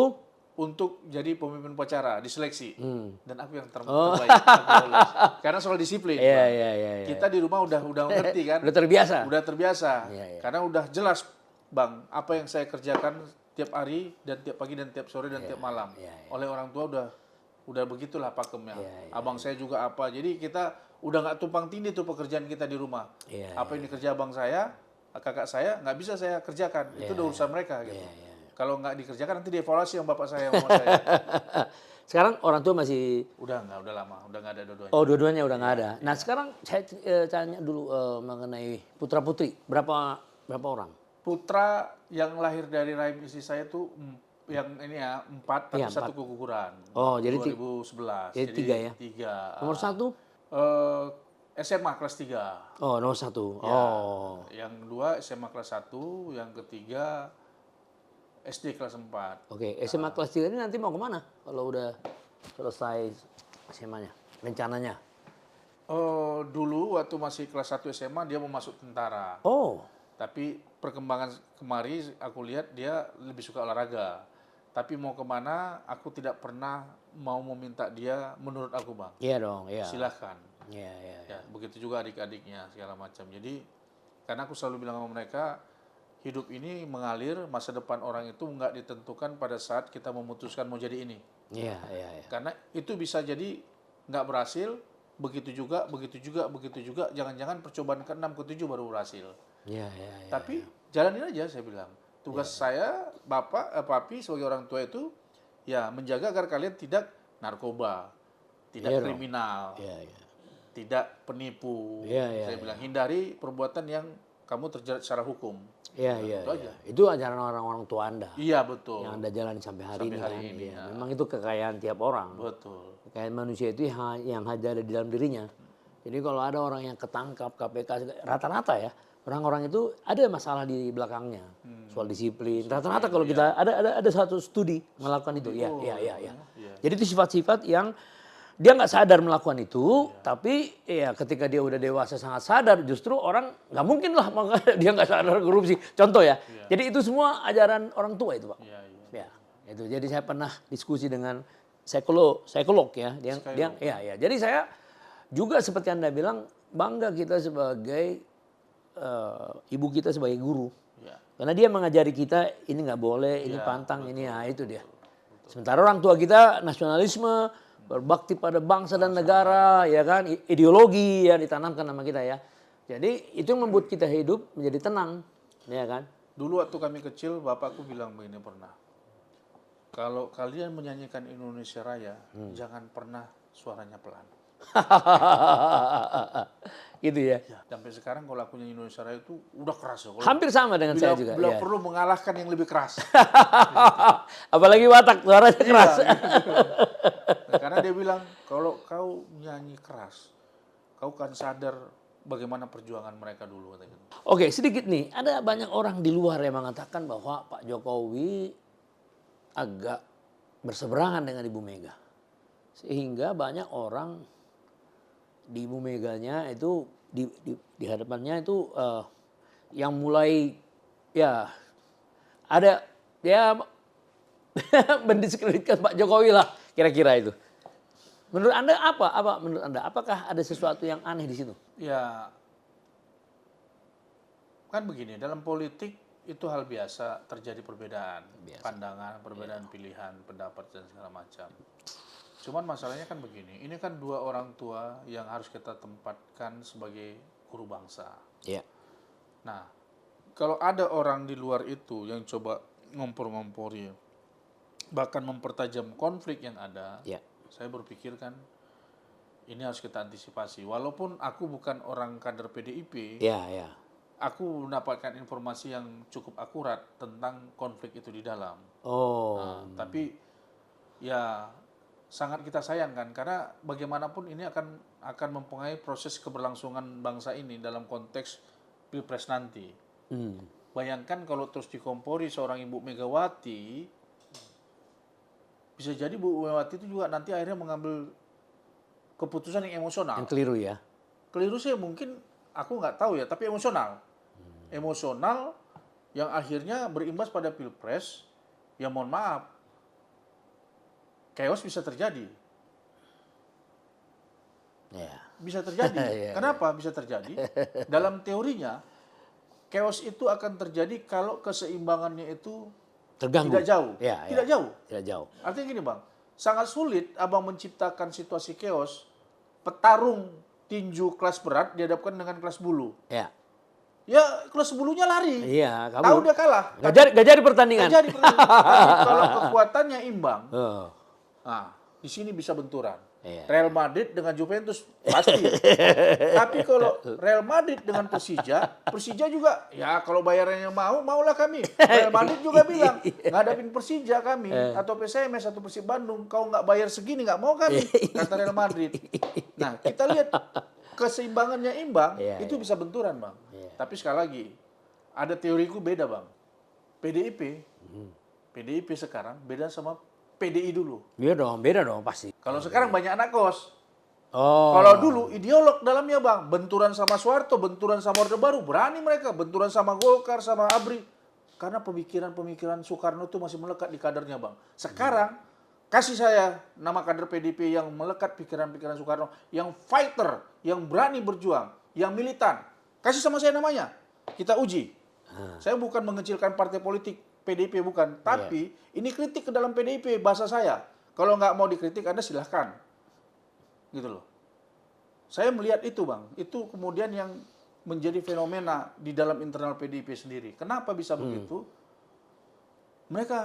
untuk jadi pemimpin upacara, diseleksi. Dan aku yang terbaik. Aku lulus. Karena soal disiplin. Iya. Kita di rumah udah ngerti kan? Udah terbiasa. Udah terbiasa. Iya. Karena udah jelas, Bang, apa yang saya kerjakan tiap hari dan tiap pagi dan tiap sore dan tiap malam. Oleh orang tua udah begitulah pakemnya. Abang saya juga apa. Jadi kita udah nggak tumpang tindih tuh pekerjaan kita di rumah. Apa yang dikerja abang saya, kakak saya nggak bisa saya kerjakan. Itu udah urusan mereka gitu. Kalau nggak dikerjakan nanti dievaluasi yang bapak saya sama saya. Sekarang orang tua masih Udah lama, udah nggak ada dua-duanya. Oh, dua-duanya udah nggak ada. Nah, sekarang saya tanya dulu mengenai putra putri. Berapa orang? Putra yang lahir dari rahim istri saya tuh yang ini ya 4 tapi 1 keguguran. Oh, jadi 2011. Jadi 3 ya? 3. Nomor 1? SMA kelas 3. Oh, nomor 1. Oh. Yang 2 SMA kelas 1, yang ketiga SD kelas 4. Oke, SMA kelas 3 ini nanti mau kemana kalau udah selesai SMA-nya, rencananya? Dulu waktu masih kelas 1 SMA dia mau masuk tentara. Oh. Tapi perkembangan kemari aku lihat dia lebih suka olahraga. Tapi mau kemana aku tidak pernah mau meminta dia menurut aku Bang. Iya dong, iya. Silahkan. Iya. Ya, begitu juga adik-adiknya segala macam. Jadi karena aku selalu bilang sama mereka hidup ini mengalir, masa depan orang itu nggak ditentukan pada saat kita memutuskan mau jadi ini. Iya. Karena itu bisa jadi nggak berhasil, begitu juga, jangan-jangan percobaan ke-6, ke-7 baru berhasil. Iya. Tapi jalanin aja saya bilang. Tugas saya, papi sebagai orang tua itu ya menjaga agar kalian tidak narkoba, tidak kriminal, tidak penipu. Saya bilang hindari perbuatan yang kamu terjerat secara hukum. Iya. Itu ajaran orang-orang tua Anda. Iya betul. Yang Anda jalani sampai hari ini. Ya. Memang itu kekayaan tiap orang. Betul. Kekayaan manusia itu yang hanya ada di dalam dirinya. Jadi kalau ada orang yang ketangkap KPK rata-rata ya, orang-orang itu ada masalah di belakangnya soal disiplin. Rata-rata kalau kita ada satu studi melakukan itu. Iya. Jadi itu sifat-sifat yang dia nggak sadar melakukan itu, tapi ya ketika dia udah dewasa sangat sadar, justru orang nggak mungkin lah dia nggak sadar korupsi. Contoh ya. Jadi itu semua ajaran orang tua itu Pak. Ya, itu. Jadi saya pernah diskusi dengan psikolog ya. Dia. Jadi saya juga seperti Anda bilang, bangga kita sebagai ibu kita sebagai guru. Ya. Karena dia mengajari kita ini nggak boleh, ini Ya, pantang, betul, ini ya itu dia. betul. Sementara orang tua kita nasionalisme, berbakti pada bangsa dan negara, ya kan, ideologi ya ditanamkan nama kita ya. Jadi itu yang membuat kita hidup menjadi tenang, ya kan. Dulu waktu kami kecil, bapakku bilang begini pernah. Kalau kalian menyanyikan Indonesia Raya, jangan pernah suaranya pelan. Gitu ya. Sampai sekarang kalau aku nyanyi Indonesia Raya itu udah keras. Kalau Hampir sama dengan saya juga. bila Ya. perlu mengalahkan yang lebih keras. Apalagi Batak suaranya keras. Iya, gitu. Nah, karena dia bilang kalau kau nyanyi keras, kau kan sadar bagaimana perjuangan mereka dulu. Kata gitu. Oke, sedikit nih. Ada banyak orang di luar yang mengatakan bahwa Pak Jokowi agak berseberangan dengan Ibu Mega. Sehingga banyak orang di Ibu Meganya itu di hadapannya itu yang mulai ya ada ya mendiskreditkan Pak Jokowi lah kira-kira itu. Menurut Anda apa? Menurut Anda apakah ada sesuatu yang aneh di situ? Ya, kan begini, dalam politik itu hal biasa terjadi perbedaan pandangan, perbedaan pilihan, pendapat dan segala macam. Cuman masalahnya kan begini, ini kan dua orang tua yang harus kita tempatkan sebagai guru bangsa. Iya. Nah, kalau ada orang di luar itu yang coba ngompor-ngompori, bahkan mempertajam konflik yang ada, Iya. saya berpikir kan ini harus kita antisipasi. Walaupun aku bukan orang kader PDIP, Iya, iya. aku mendapatkan informasi yang cukup akurat tentang konflik itu di dalam. Oh. Nah, tapi ya sangat kita sayangkan karena bagaimanapun ini akan mempengaruhi proses keberlangsungan bangsa ini dalam konteks Pilpres nanti. Bayangkan kalau terus dikompori seorang Ibu Megawati, bisa jadi Bu Megawati itu juga nanti akhirnya mengambil keputusan yang emosional. Yang keliru ya. Keliru sih mungkin aku nggak tahu ya, tapi emosional. Emosional yang akhirnya berimbas pada Pilpres, ya mohon maaf, chaos bisa terjadi. Ya. Bisa terjadi. Iya, Kenapa bisa terjadi? Dalam teorinya, chaos itu akan terjadi kalau keseimbangannya itu Terganggu. tidak jauh. Ya, Tidak jauh. Tidak jauh. Artinya gini Bang, sangat sulit Abang menciptakan situasi chaos, petarung tinju kelas berat dihadapkan dengan kelas bulu. Ya. Ya kelas bulunya lari. Iya, Tahu kamu dia kalah. nggak jadi pertandingan. Nggak jadi pertandingan. Tapi kalau kekuatannya imbang, Oh. nah di sini bisa benturan. Iya. Real Madrid dengan Juventus pasti. Tapi kalau Real Madrid dengan Persija, Persija juga ya kalau bayarannya maulah kami. Real Madrid juga bilang ngadapin Persija kami atau PSMS atau Persib Bandung, kau nggak bayar segini nggak mau kami, kata Real Madrid. Nah kita lihat keseimbangannya imbang, Iya, itu bisa benturan Bang. Tapi sekali lagi ada teoriku beda Bang. PDIP sekarang beda sama PDI dulu. Iya dong, beda dong pasti. Kalau sekarang banyak anak kos. Oh. Kalau dulu ideolog dalamnya Bang, benturan sama Soeharto, benturan sama Orde Baru, berani mereka, benturan sama Golkar, sama ABRI. Karena pemikiran-pemikiran Soekarno itu masih melekat di kadernya Bang. Sekarang, kasih saya nama kader PDIP yang melekat pikiran-pikiran Soekarno, yang fighter, yang berani berjuang, yang militan. Kasih sama saya namanya, kita uji. Saya bukan mengecilkan partai politik, PDIP bukan, tapi ini kritik ke dalam PDIP bahasa saya. Kalau nggak mau dikritik Anda silahkan, gitu loh. Saya melihat itu Bang, itu kemudian yang menjadi fenomena di dalam internal PDIP sendiri. Kenapa bisa begitu? Mereka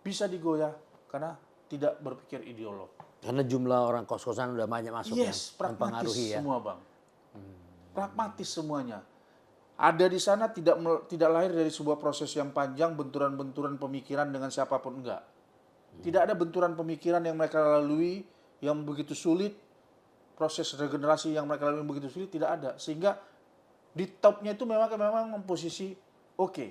bisa digoyah karena tidak berpikir ideolog. Karena jumlah orang kos-kosan udah banyak masuk Yes, yang pragmatis mempengaruhi ya. semua Bang. Pragmatis semuanya. Ada di sana tidak lahir dari sebuah proses yang panjang, benturan-benturan pemikiran dengan siapapun, enggak. Tidak ada benturan pemikiran yang mereka lalui yang begitu sulit, proses regenerasi yang mereka lalui begitu sulit, tidak ada. Sehingga di topnya itu memang posisi oke.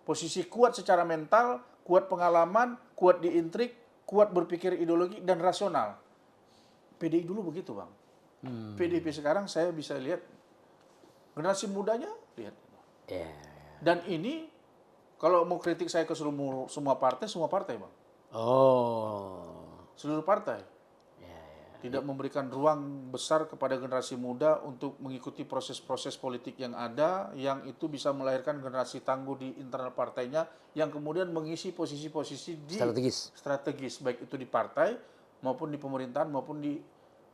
Posisi kuat secara mental, kuat pengalaman, kuat di intrik, kuat berpikir ideologi dan rasional. PDI dulu begitu Bang. PDIP sekarang saya bisa lihat generasi mudanya, lihat. Iya. Dan ini kalau mau kritik saya ke semua partai Bang. Oh. Seluruh partai. Tidak memberikan ruang besar kepada generasi muda untuk mengikuti proses-proses politik yang ada, yang itu bisa melahirkan generasi tangguh di internal partainya, yang kemudian mengisi posisi-posisi di strategis, baik itu di partai, maupun di pemerintahan, maupun di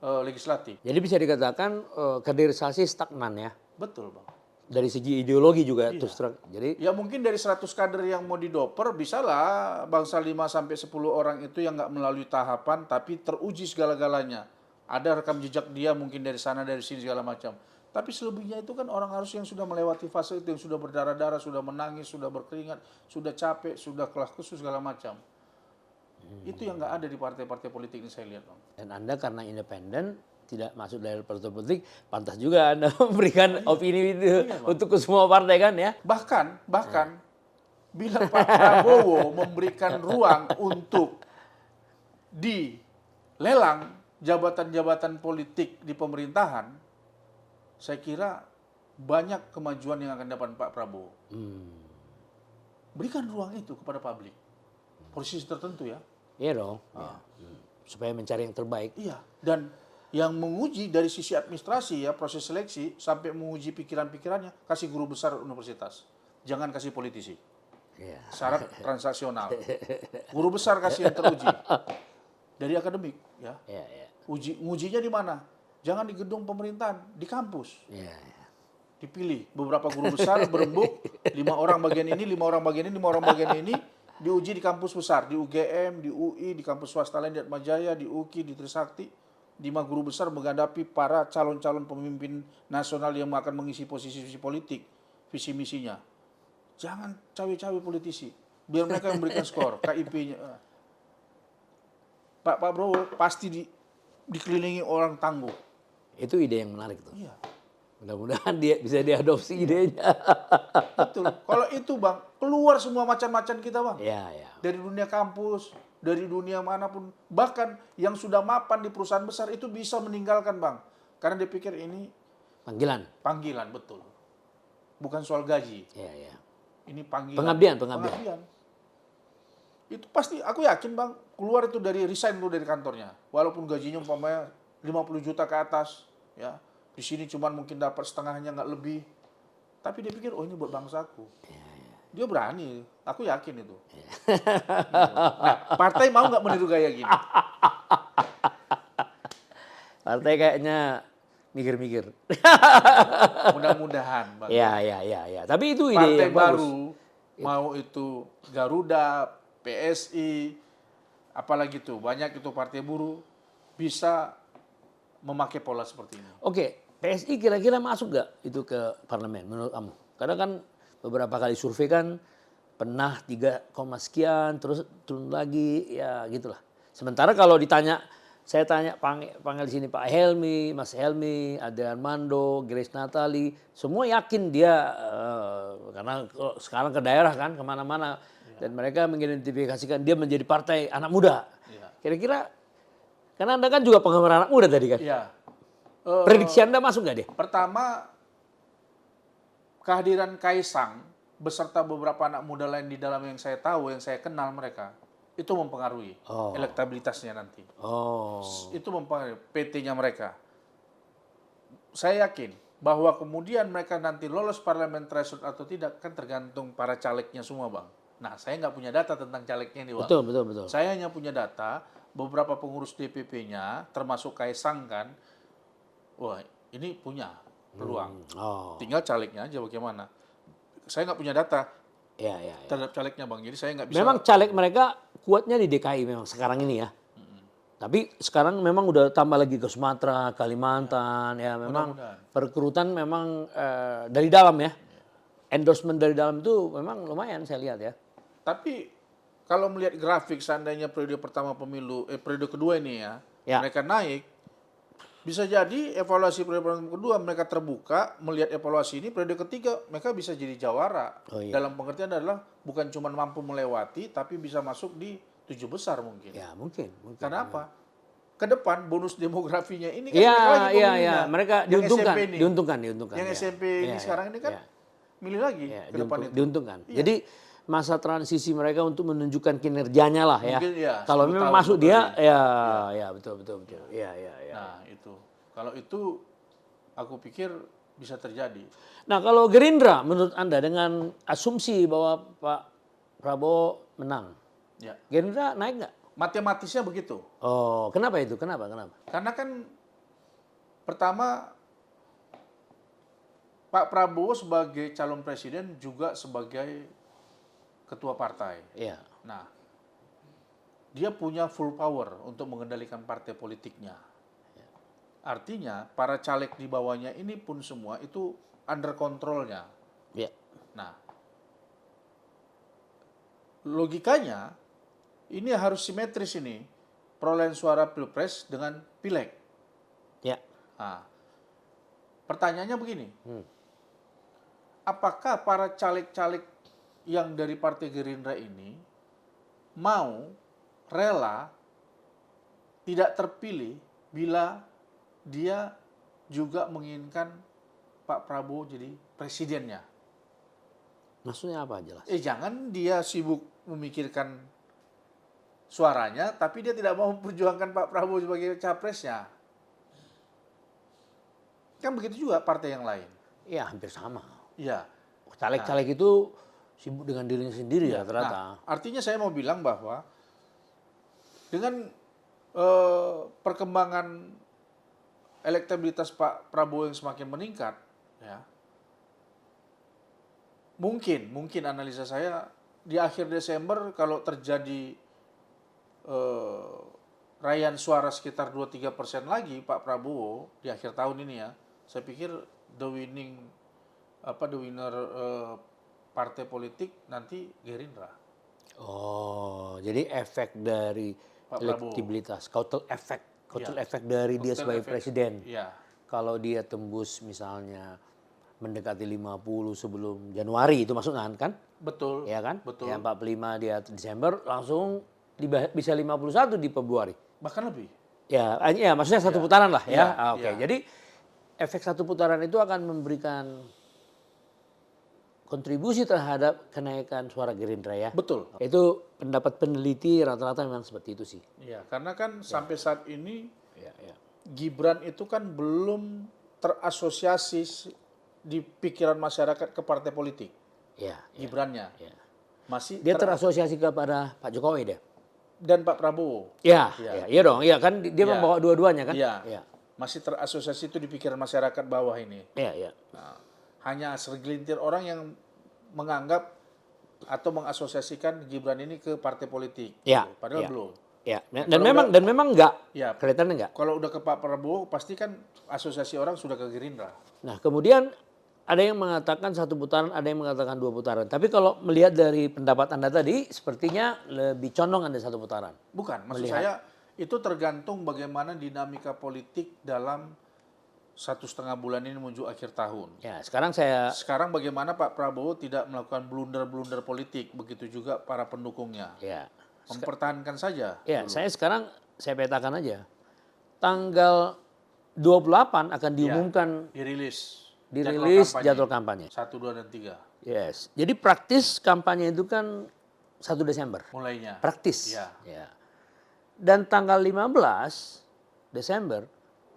legislatif. Jadi bisa dikatakan kaderisasi stagnan ya. Betul, Bang. Dari segi ideologi juga terus terang. Jadi ya mungkin dari 100 kader yang mau didoper, bisalah bangsa 5-10 orang itu yang nggak melalui tahapan, tapi teruji segala-galanya. Ada rekam jejak dia mungkin dari sana, dari sini, segala macam. Tapi selebihnya itu kan orang harus yang sudah melewati fase itu, yang sudah berdarah-darah, sudah menangis, sudah berkeringat, sudah capek, sudah kelah kesah, segala macam. Itu yang nggak ada di partai-partai politik ini saya lihat, Bang. Dan Anda karena independen, tidak masuk dari partai politik, pantas juga Anda memberikan opini itu untuk ke semua partai kan ya. Bahkan bila Pak Prabowo memberikan ruang untuk dilelang jabatan-jabatan politik di pemerintahan, saya kira banyak kemajuan yang akan dapat Pak Prabowo. Berikan ruang itu kepada publik. Posisi tertentu ya. Iya dong. Ya. Supaya mencari yang terbaik. Iya, dan yang menguji dari sisi administrasi ya, proses seleksi sampai menguji pikiran-pikirannya, kasih guru besar universitas. Jangan kasih politisi. Iya. Syarat transaksional. Guru besar kasih yang teruji. Dari akademik ya. Iya, iya. Ngujinya di mana? Jangan di gedung pemerintahan, di kampus. Iya, iya. Dipilih beberapa guru besar berembuk, 5 orang bagian ini, 5 orang bagian ini, 5 orang bagian ini, diuji di kampus besar, di UGM, di UI, di kampus swasta lain di Atmajaya, di UKI, di Trisakti. 5 guru besar menghadapi para calon-calon pemimpin nasional yang akan mengisi posisi-posisi politik, visi misinya. Jangan cawe-cawe politisi. Biar mereka memberikan skor, KIP-nya. Pak Prabowo pasti dikelilingi orang tangguh. Itu ide yang menarik tuh. Iya. Mudah-mudahan dia bisa diadopsi idenya. Betul. Kalau itu Bang, keluar semua macam-macam kita Bang. Iya, iya. Dari dunia kampus, dari dunia manapun. Bahkan yang sudah mapan di perusahaan besar itu bisa meninggalkan Bang. Karena dia pikir ini panggilan, betul. Bukan soal gaji. Iya, iya. Ini panggilan. Pengabdian. Itu pasti, aku yakin Bang, keluar itu dari resign tuh dari kantornya. Walaupun gajinya umpamanya 50 juta ke atas, ya. Di sini cuman mungkin dapat setengahnya, nggak lebih. Tapi dia pikir, oh ini buat bangsaku. Dia berani, aku yakin itu. Nah, partai mau nggak meniru gaya gini? Partai kayaknya mikir-mikir. Mudah-mudahan, Bang. Iya. Tapi itu ide partai yang bagus. baru, mau itu Garuda, PSI, apalagi tuh, banyak itu partai buruh, bisa memakai pola seperti ini. Oke, PSI kira-kira masuk nggak itu ke parlemen menurut kamu? Karena kan beberapa kali survei kan pernah 3, sekian, terus turun lagi, ya gitulah. Sementara kalau ditanya, saya tanya panggil di sini Pak Helmi, Mas Helmi, Ade Armando, Grace Natali, semua yakin dia, karena sekarang ke daerah kan, kemana-mana, dan mereka mengidentifikasikan dia menjadi partai anak muda. Kira-kira, karena Anda kan juga penggemar anak muda tadi kan? Iya. Prediksi Anda masuk nggak deh? Pertama, kehadiran Kaisang beserta beberapa anak muda lain di dalam yang saya tahu, yang saya kenal mereka, itu mempengaruhi elektabilitasnya nanti. Itu mempengaruhi PT-nya mereka. Saya yakin bahwa kemudian mereka nanti lolos parliament threshold atau tidak kan tergantung para calegnya semua Bang. Nah, saya nggak punya data tentang calegnya nih Bang. Betul. Saya hanya punya data beberapa pengurus DPP-nya, termasuk Kaisang kan, wah ini punya peluang. Tinggal calegnya aja bagaimana. Saya nggak punya data terhadap calegnya Bang, jadi saya nggak bisa. Memang caleg mereka kuatnya di DKI memang sekarang ini ya. Tapi sekarang memang udah tambah lagi ke Sumatera, Kalimantan, ya memang perekrutan memang dari dalam ya. Endorsement dari dalam itu memang lumayan saya lihat ya. Tapi kalau melihat grafik seandainya periode pertama pemilu, periode kedua ini ya, mereka naik, bisa jadi evaluasi periode kedua mereka terbuka, melihat evaluasi ini, periode ketiga mereka bisa jadi jawara. Dalam pengertian adalah bukan cuma mampu melewati, tapi bisa masuk di 7 besar mungkin. Ya mungkin. Karena apa? Ke depan bonus demografinya ini kan mereka diuntungkan. Yang SMP ini sekarang ini kan milih lagi ke depan itu. Diuntungkan. Jadi masa transisi mereka untuk menunjukkan kinerjanya lah ya. Mungkin ya, Kalau 10 memang tahun masuk dia, lebih. ya betul. Ya. Nah, itu. Kalau itu aku pikir bisa terjadi. Nah kalau Gerindra menurut Anda dengan asumsi bahwa Pak Prabowo menang, Ya. Gerindra naik nggak? Matematisnya begitu. Oh, kenapa itu? Kenapa? Karena kan pertama Pak Prabowo sebagai calon presiden juga sebagai ketua partai. Iya. Nah, dia punya full power untuk mengendalikan partai politiknya. Artinya para caleg di bawahnya ini pun semua itu under kontrolnya. Iya. Nah, logikanya ini harus simetris ini, perolehan suara pilpres dengan pileg. Ya. Nah, pertanyaannya begini, apakah para caleg-caleg yang dari Partai Gerindra ini mau rela tidak terpilih bila dia juga menginginkan Pak Prabowo jadi presidennya? Maksudnya apa jelas? Jangan dia sibuk memikirkan suaranya, tapi dia tidak mau memperjuangkan Pak Prabowo sebagai capresnya. Kan begitu juga partai yang lain. Iya hampir sama. Iya. Caleg-caleg itu sibuk dengan dirinya sendiri ya ternyata. Nah, artinya saya mau bilang bahwa dengan perkembangan elektabilitas Pak Prabowo yang semakin meningkat, ya, mungkin analisa saya di akhir Desember kalau terjadi raihan suara sekitar 2-3% lagi Pak Prabowo di akhir tahun ini ya, saya pikir the winner partai politik nanti Gerindra. Oh, jadi efek dari Pak elektabilitas, kautel efek dari dia Kotel sebagai efek. presiden. Iya, Kalau dia tembus misalnya mendekati 50 sebelum Januari itu maksudnya kan? betul. Ya kan? Betul. Ya 45 dia Desember langsung bisa 51 di Februari. Bahkan lebih. Ya maksudnya satu putaran lah ya. Ya, Oke. ya. Jadi efek satu putaran itu akan memberikan kontribusi terhadap kenaikan suara Gerindra ya. Betul. Itu pendapat peneliti rata-rata memang seperti itu sih. Iya, karena kan sampai saat ini Ya. Gibran itu kan belum terasosiasi di pikiran masyarakat ke partai politik. Ya. Gibrannya. Ya. Masih Dia terasosiasi kepada Pak Jokowi deh. dan Pak Prabowo. Iya dong. Iya kan dia Iya. membawa dua-duanya kan? Iya. Masih terasosiasi itu di pikiran masyarakat bawah ini. Iya. Nah, hanya segelintir orang yang menganggap atau mengasosiasikan Gibran ini ke partai politik. Iya. Padahal Iya. belum. Ya, dan memang enggak. Ya, Kelihatannya enggak. kalau udah ke Pak Prabowo pasti kan asosiasi orang sudah ke Gerindra. Nah, kemudian ada yang mengatakan satu putaran, ada yang mengatakan dua putaran. Tapi kalau melihat dari pendapat Anda tadi, sepertinya lebih condong Anda satu putaran. Bukan, maksud saya itu tergantung bagaimana dinamika politik dalam 1,5 bulan ini menuju akhir tahun. Ya, sekarang bagaimana Pak Prabowo tidak melakukan blunder-blunder politik, begitu juga para pendukungnya. ya, Mempertahankan saja. ya saya petakan aja. Tanggal 28 akan diumumkan Dirilis jadwal kampanye. 1, 2, dan 3. Yes. Jadi praktis kampanye itu kan 1 Desember. Mulainya. Praktis. Ya. Ya. Dan tanggal 15 Desember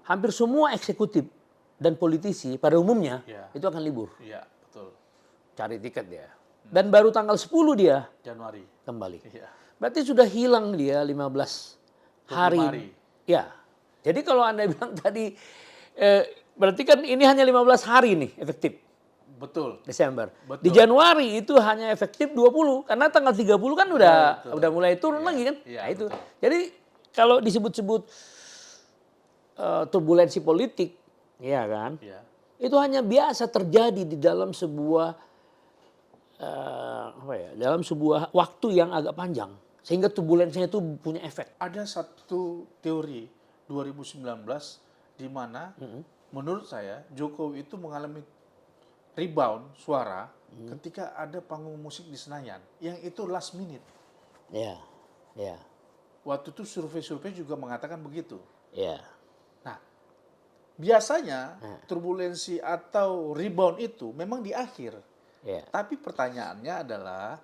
hampir semua eksekutif dan politisi pada umumnya itu akan libur. Iya, betul. Cari tiket dia. Dan baru tanggal 10 dia Januari. kembali. Iya. Berarti sudah hilang dia 15 hari. hari. Ya. Jadi kalau Anda bilang tadi berarti kan ini hanya 15 hari nih efektif. Betul. Desember. Betul. Di Januari itu hanya efektif 20 karena tanggal 30 kan udah mulai turun lagi kan. Iya, Nah itu. betul. Jadi kalau disebut-sebut turbulensi politik, ya kan? Iya. Itu hanya biasa terjadi di dalam sebuah dalam sebuah waktu yang agak panjang sehingga turbulensinya itu punya efek. Ada satu teori 2019 di mana menurut saya Jokowi itu mengalami rebound suara ketika ada panggung musik di Senayan yang itu last minute. Ya. Waktu itu survei-survei juga mengatakan begitu. Ya. Nah, biasanya turbulensi atau rebound itu memang di akhir. Ya. Tapi pertanyaannya adalah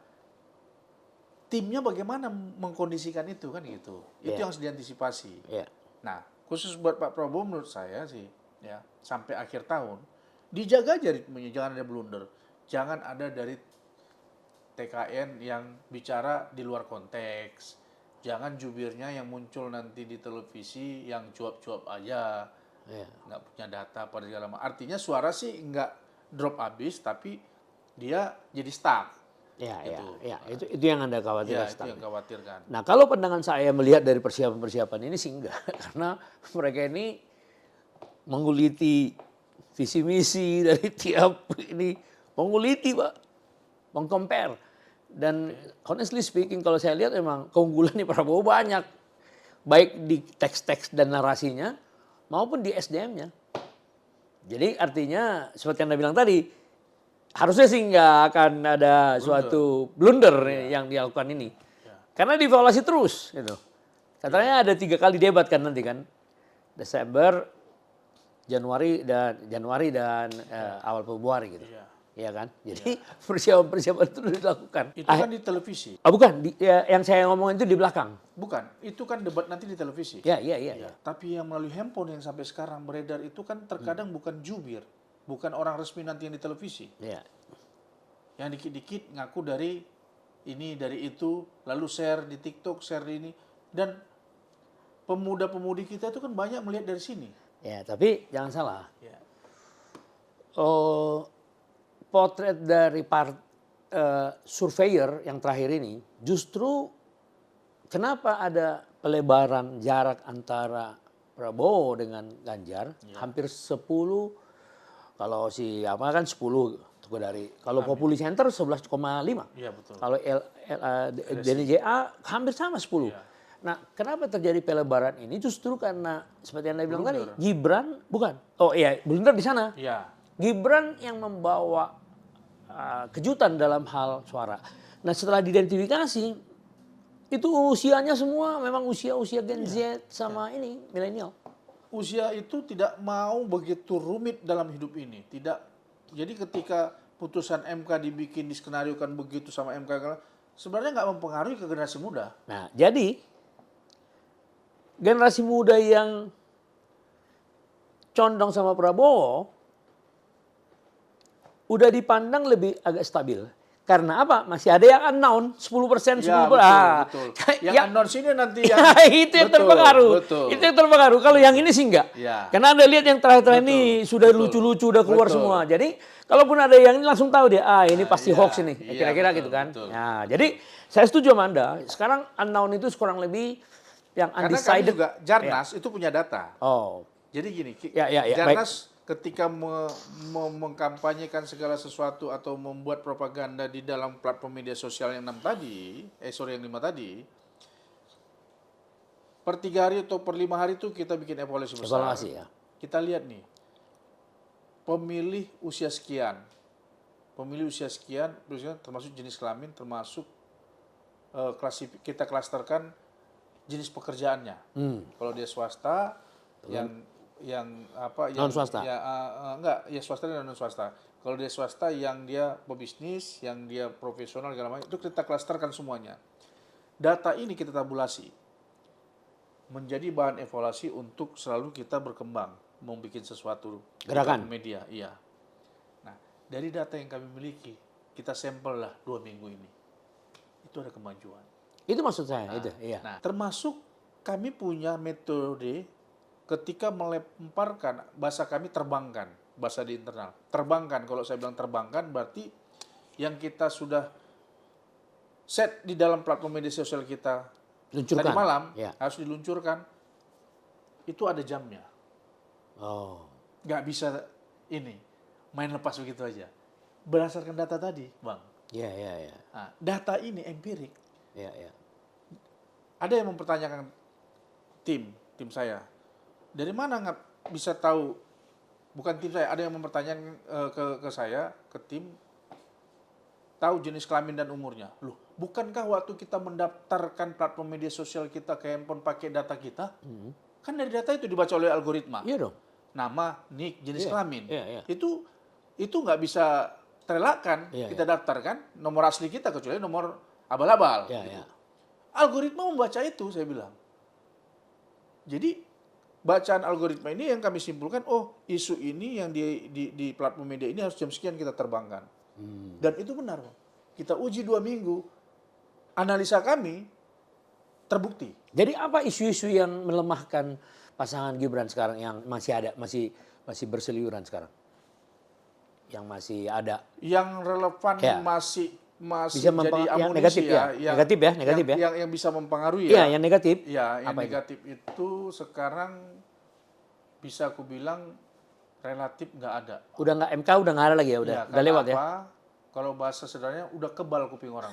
timnya bagaimana mengkondisikan itu kan gitu. Itu Iya. yang harus diantisipasi. Iya. Nah, khusus buat Pak Prabowo menurut saya sih, ya sampai akhir tahun dijaga aja ritmenya, jangan ada blunder, jangan ada dari TKN yang bicara di luar konteks, jangan jubirnya yang muncul nanti di televisi yang cuap-cuap aja, Iya. nggak punya data pada segala macam. Artinya suara sih nggak drop habis, tapi dia jadi stuck. Iya, iya, Gitu. iya. Itu yang Anda Ya, khawatirkan. itu yang khawatirkan. Nah, kalau pandangan saya melihat dari persiapan-persiapan ini sih enggak. Karena mereka ini menguliti visi misi dari tiap ini, menguliti Pak, mengcompare. Dan honestly speaking kalau saya lihat memang keunggulan di Prabowo banyak. Baik di teks-teks dan narasinya maupun di SDM-nya. Jadi artinya seperti yang Anda bilang tadi, harusnya sih nggak akan ada suatu blunder yang dilakukan ini. Karena dievaluasi terus gitu. Katanya ada 3 kali debat kan nanti kan. Desember, Januari dan awal Februari gitu. Iya kan? Jadi persiapan-persiapan itu sudah dilakukan. Itu kan di televisi. Bukan, yang saya ngomongin itu di belakang. Bukan, itu kan debat nanti di televisi. Iya. Tapi yang melalui handphone yang sampai sekarang beredar itu kan terkadang bukan jubir, bukan orang resmi nanti yang di televisi. Iya. Yang dikit-dikit ngaku dari ini, dari itu, lalu share di TikTok, share di ini. Dan pemuda-pemudi kita itu kan banyak melihat dari sini. Ya, tapi jangan salah. Ya. Potret dari surveyor yang terakhir ini justru kenapa ada pelebaran jarak antara Prabowo dengan Ganjar hampir 10, kalau si apa kan 10 dari kalau Populi Center 11,5. Iya betul. Kalau DNJA hampir sama 10. Iya. Nah, kenapa terjadi pelebaran ini? Justru karena seperti yang Anda bilang tadi, Gibran bukan. Oh iya, blunder di sana. Iya. Gibran yang membawa kejutan dalam hal suara. Nah, setelah diidentifikasi itu usianya semua memang usia-usia Gen Z sama ini milenial. Usia itu tidak mau begitu rumit dalam hidup ini. Tidak. Jadi ketika putusan MK dibikin, diskenariokan begitu sama MK, sebenarnya nggak mempengaruhi ke generasi muda. Nah, jadi generasi muda yang condong sama Prabowo udah dipandang lebih agak stabil. Karena apa? Masih ada yang unknown, 10%, 10%. Ya, betul. Yang unknown sini nanti yang itu yang terpengaruh. Betul. Itu yang terpengaruh. Kalau yang ini sih enggak. Ya. Karena Anda lihat yang terakhir-terakhir ini sudah lucu-lucu, udah keluar semua. Jadi, kalaupun ada yang ini langsung tahu dia, ini pasti hoax ini. Kira-kira gitu kan. Betul. Nah, jadi saya setuju sama Anda. Sekarang unknown itu kurang lebih yang Karena kami undecided. juga Jarnas itu punya data. Oh. Jadi gini, Baik. Jarnas ketika mengkampanyekan segala sesuatu atau membuat propaganda di dalam platform media sosial yang 5 tadi, per 3 hari atau per 5 hari itu kita bikin evaluasi besar. Evaluasi ya. Kita lihat nih, pemilih usia sekian, termasuk jenis kelamin, termasuk kita klasterkan jenis pekerjaannya. Kalau dia swasta, yang Non swasta. Swasta dan non swasta. Kalau dia swasta yang dia pebisnis, yang dia profesional segala macam, itu kita klasterkan semuanya. Data ini kita tabulasi menjadi bahan evaluasi untuk selalu kita berkembang, membuat sesuatu Gerakan media, iya. Nah, dari data yang kami miliki, kita sampel lah 2 minggu ini. Itu ada kemajuan. Itu maksud saya, itu. Iya. Nah, termasuk kami punya metode ketika melemparkan, bahasa kami terbangkan, bahasa di internal. Terbangkan, kalau saya bilang terbangkan berarti yang kita sudah set di dalam platform media sosial kita Luncurkan. tadi malam, Ya. harus diluncurkan, itu ada jamnya. Oh. Nggak bisa ini, main lepas begitu aja. Berdasarkan data tadi, Bang. Iya. Nah, data ini empirik. Iya. Ada yang mempertanyakan tim saya. Dari mana nggak bisa tahu? Bukan tim saya, ada yang mempertanyakan ke saya, ke tim, tahu jenis kelamin dan umurnya. Loh, bukankah waktu kita mendaftarkan platform media sosial kita ke handphone pakai data kita? Kan dari data itu dibaca oleh algoritma. Iya dong. Nama, nik, jenis kelamin. Iya. Itu nggak bisa terelakkan Iya, kita daftarkan nomor asli kita, kecuali nomor abal-abal. Ya, gitu. ya. Algoritma membaca itu, saya bilang. Jadi bacaan algoritma ini yang kami simpulkan, oh isu ini yang di platform media ini harus jam sekian kita terbangkan. Dan itu benar, Bang. Kita uji 2 minggu, analisa kami terbukti. Jadi apa isu-isu yang melemahkan pasangan Gibran sekarang yang masih ada, masih berseliweran sekarang? Yang masih ada. Yang relevan Ya. masih Bisa jadi yang amunisi negatif ya? Negatif ya? Yang bisa mempengaruhi Iya, ya. yang negatif. Ya, yang Apa itu? negatif itu sekarang bisa aku bilang relatif nggak ada. Udah nggak MK, udah nggak ada lagi ya, udah Karena lewat ya. apa? Kalau bahasa sederhananya udah kebal kuping orang.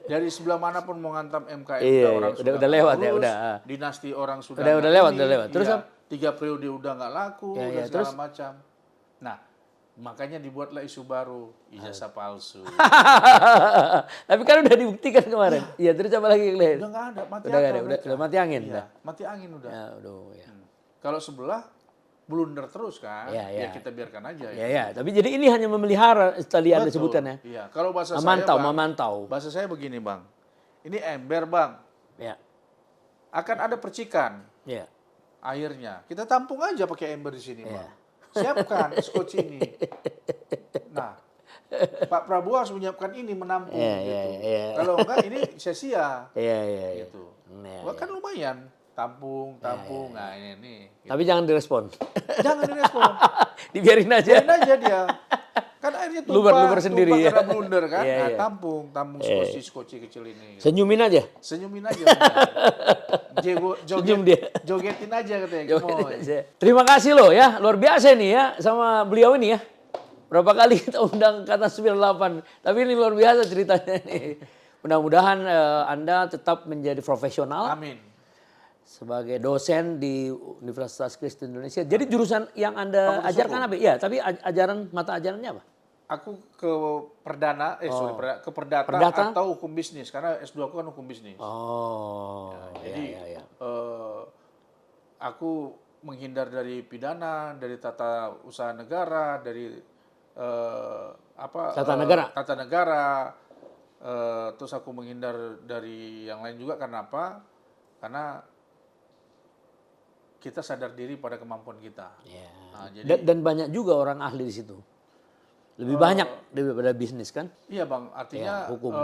Dari sebelah manapun mau ngantam MK, Iya, orang iya, sudah udah lewat ya, ngurus, udah. dinasti orang sudah Udah nggak lewat, ini, udah lewat. Terus iya, apa? 3 periode udah nggak laku, Ya, dan ya, segala terus? macam. Nah, makanya dibuatlah isu baru, ijazah palsu. Tapi kan udah dibuktikan kemarin. Iya, terus apa lagi yang lain? Udah nggak ada, mati Udah nggak akal ada, mereka. udah mati angin. Iya, Udah. mati angin udah. Ya, aduh, ya. Kalau sebelah blunder terus kan, Iya, iya. ya kita biarkan aja. Ya, ya. Tapi jadi ini hanya memelihara tadi Anda Betul. sebutkan ya. Iya, kalau bahasa Memantau, saya, Bang, memantau. bahasa saya begini, Bang. Ini ember, Bang. Ya, Akan ada percikan ya. airnya. Kita tampung aja pakai ember di sini, Iya. Bang. Siapkan skoci ini. Nah, Pak Prabowo harus menyiapkan ini menampung Iya, gitu. iya, iya. Kalau enggak ini sia-sia Iya, iya, iya. gitu. Ya, Wah, kan lumayan tampung. Nah, ini. Gitu. Tapi jangan direspon. Jangan direspon. Dibiarin aja. Biarin aja dia. Kan airnya tumpah, Luber sendiri ya. karena blunder kan. Iya, Nah, iya. tampung skoci kecil ini. Gitu. Senyumin aja. Senyumin aja. Senyum dia. Jogetin aja katanya. Jogetin aja. Terima kasih loh ya, luar biasa nih ya sama beliau ini ya. Berapa kali kita undang kata 98, tapi ini luar biasa ceritanya nih. Mudah-mudahan Anda tetap menjadi profesional Amin. sebagai dosen di Universitas Kristen Indonesia. Jadi jurusan yang Anda Fakultas ajarkan Hukum. apa? Iya, tapi mata ajarannya apa? Aku ke perdana, ke perdata, Perdata? atau hukum bisnis. Karena S2 aku kan hukum bisnis. Oh, Jadi ya. aku menghindar dari pidana, dari tata usaha negara, dari Tata negara. tata negara. Terus aku menghindar dari yang lain juga karena apa? Karena kita sadar diri pada kemampuan kita. Ya. Nah, jadi Dan banyak juga orang ahli di situ. Lebih banyak daripada bisnis kan? iya Bang, artinya Ya, hukum.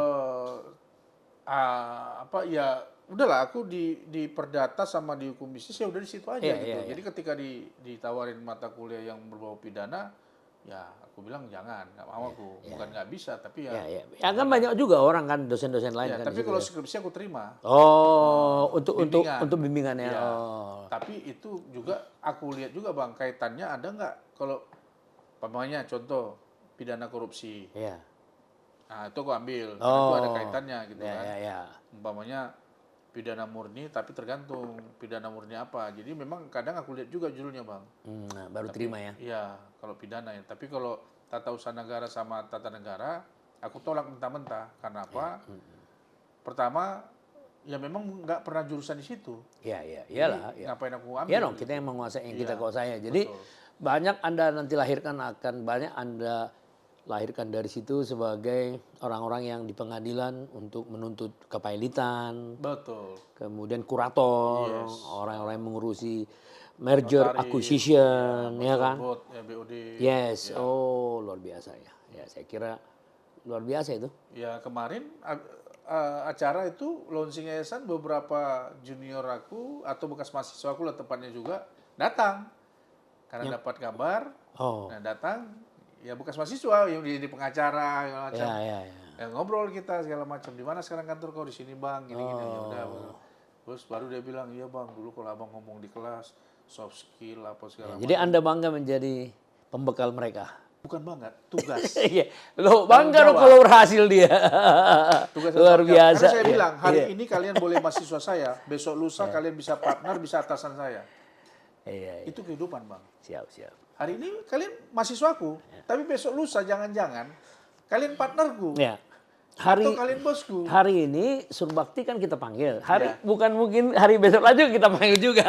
ya udahlah aku di perdata sama di hukum bisnis ya udah di situ aja Iya, gitu. iya, iya. Jadi ketika ditawarin mata kuliah yang berbau pidana, ya aku bilang jangan, nggak mau aku. Bukan nggak bisa, tapi ya. Ya. Ya kan banyak juga orang kan dosen-dosen lain Ya, kan. tapi di situ kalau ya. skripsi aku terima. Oh, untuk Bimbingan. bimbingannya. Ya. Oh. Tapi itu juga aku lihat juga Bang, kaitannya ada nggak kalau umpamanya contoh pidana korupsi. Iya. Nah, itu aku ambil. Karena itu ada kaitannya gitu Ya, kan. ya. Umpamanya pidana murni, tapi tergantung pidana murni apa. Jadi memang kadang aku lihat juga judulnya Bang. Nah, baru terima ya. Iya, kalau pidana ya. Tapi kalau tata usaha negara sama tata negara, aku tolak mentah-mentah. Karena apa? Pertama, ya memang nggak pernah jurusan di situ. Iya, iyalah. Jadi, ngapain aku ambil? Iya dong, kita yang menguasai, yang kita Iya, kuasai. Jadi betul. banyak Anda nanti lahirkan dari situ sebagai orang-orang yang di pengadilan untuk menuntut kepailitan, Betul. kemudian kurator, Yes. orang-orang yang mengurusi merger, Notaris, acquisition, ya betul, kan? BOT, ya, BOD. Yes, oh luar biasa ya. Ya saya kira luar biasa itu. Ya kemarin acara itu launching yayasan, beberapa junior aku atau bekas mahasiswa aku lah tepatnya juga datang karena dapat kabar. Oh, Nah datang ya bekas mahasiswa yang di pengacara segala macam. ya. Ya, ngobrol kita segala macam. Di mana sekarang kantor kau? Di sini Bang, gini-gini. Ya udah. Terus baru dia bilang, "Iya Bang, dulu kalau Abang ngomong di kelas soft skill apa segala macam." Jadi Anda bangga menjadi pembekal mereka. Bukan banget, tugas. Iya, lo bangga Tanggung dong kalau berhasil dia. Tugas Luar tanggung jawab. biasa. Karena saya Iya, bilang, hari iya. ini kalian boleh mahasiswa saya, besok lusa kalian bisa partner, bisa atasan saya. Iya. Itu kehidupan Bang. Siap. Hari ini kalian mahasiswaku, tapi besok lusa jangan-jangan kalian partnerku. Ya. Atau kalian bosku. Hari ini Surbakti kan kita panggil. Iya. Bukan mungkin hari besok lagi kita panggil juga.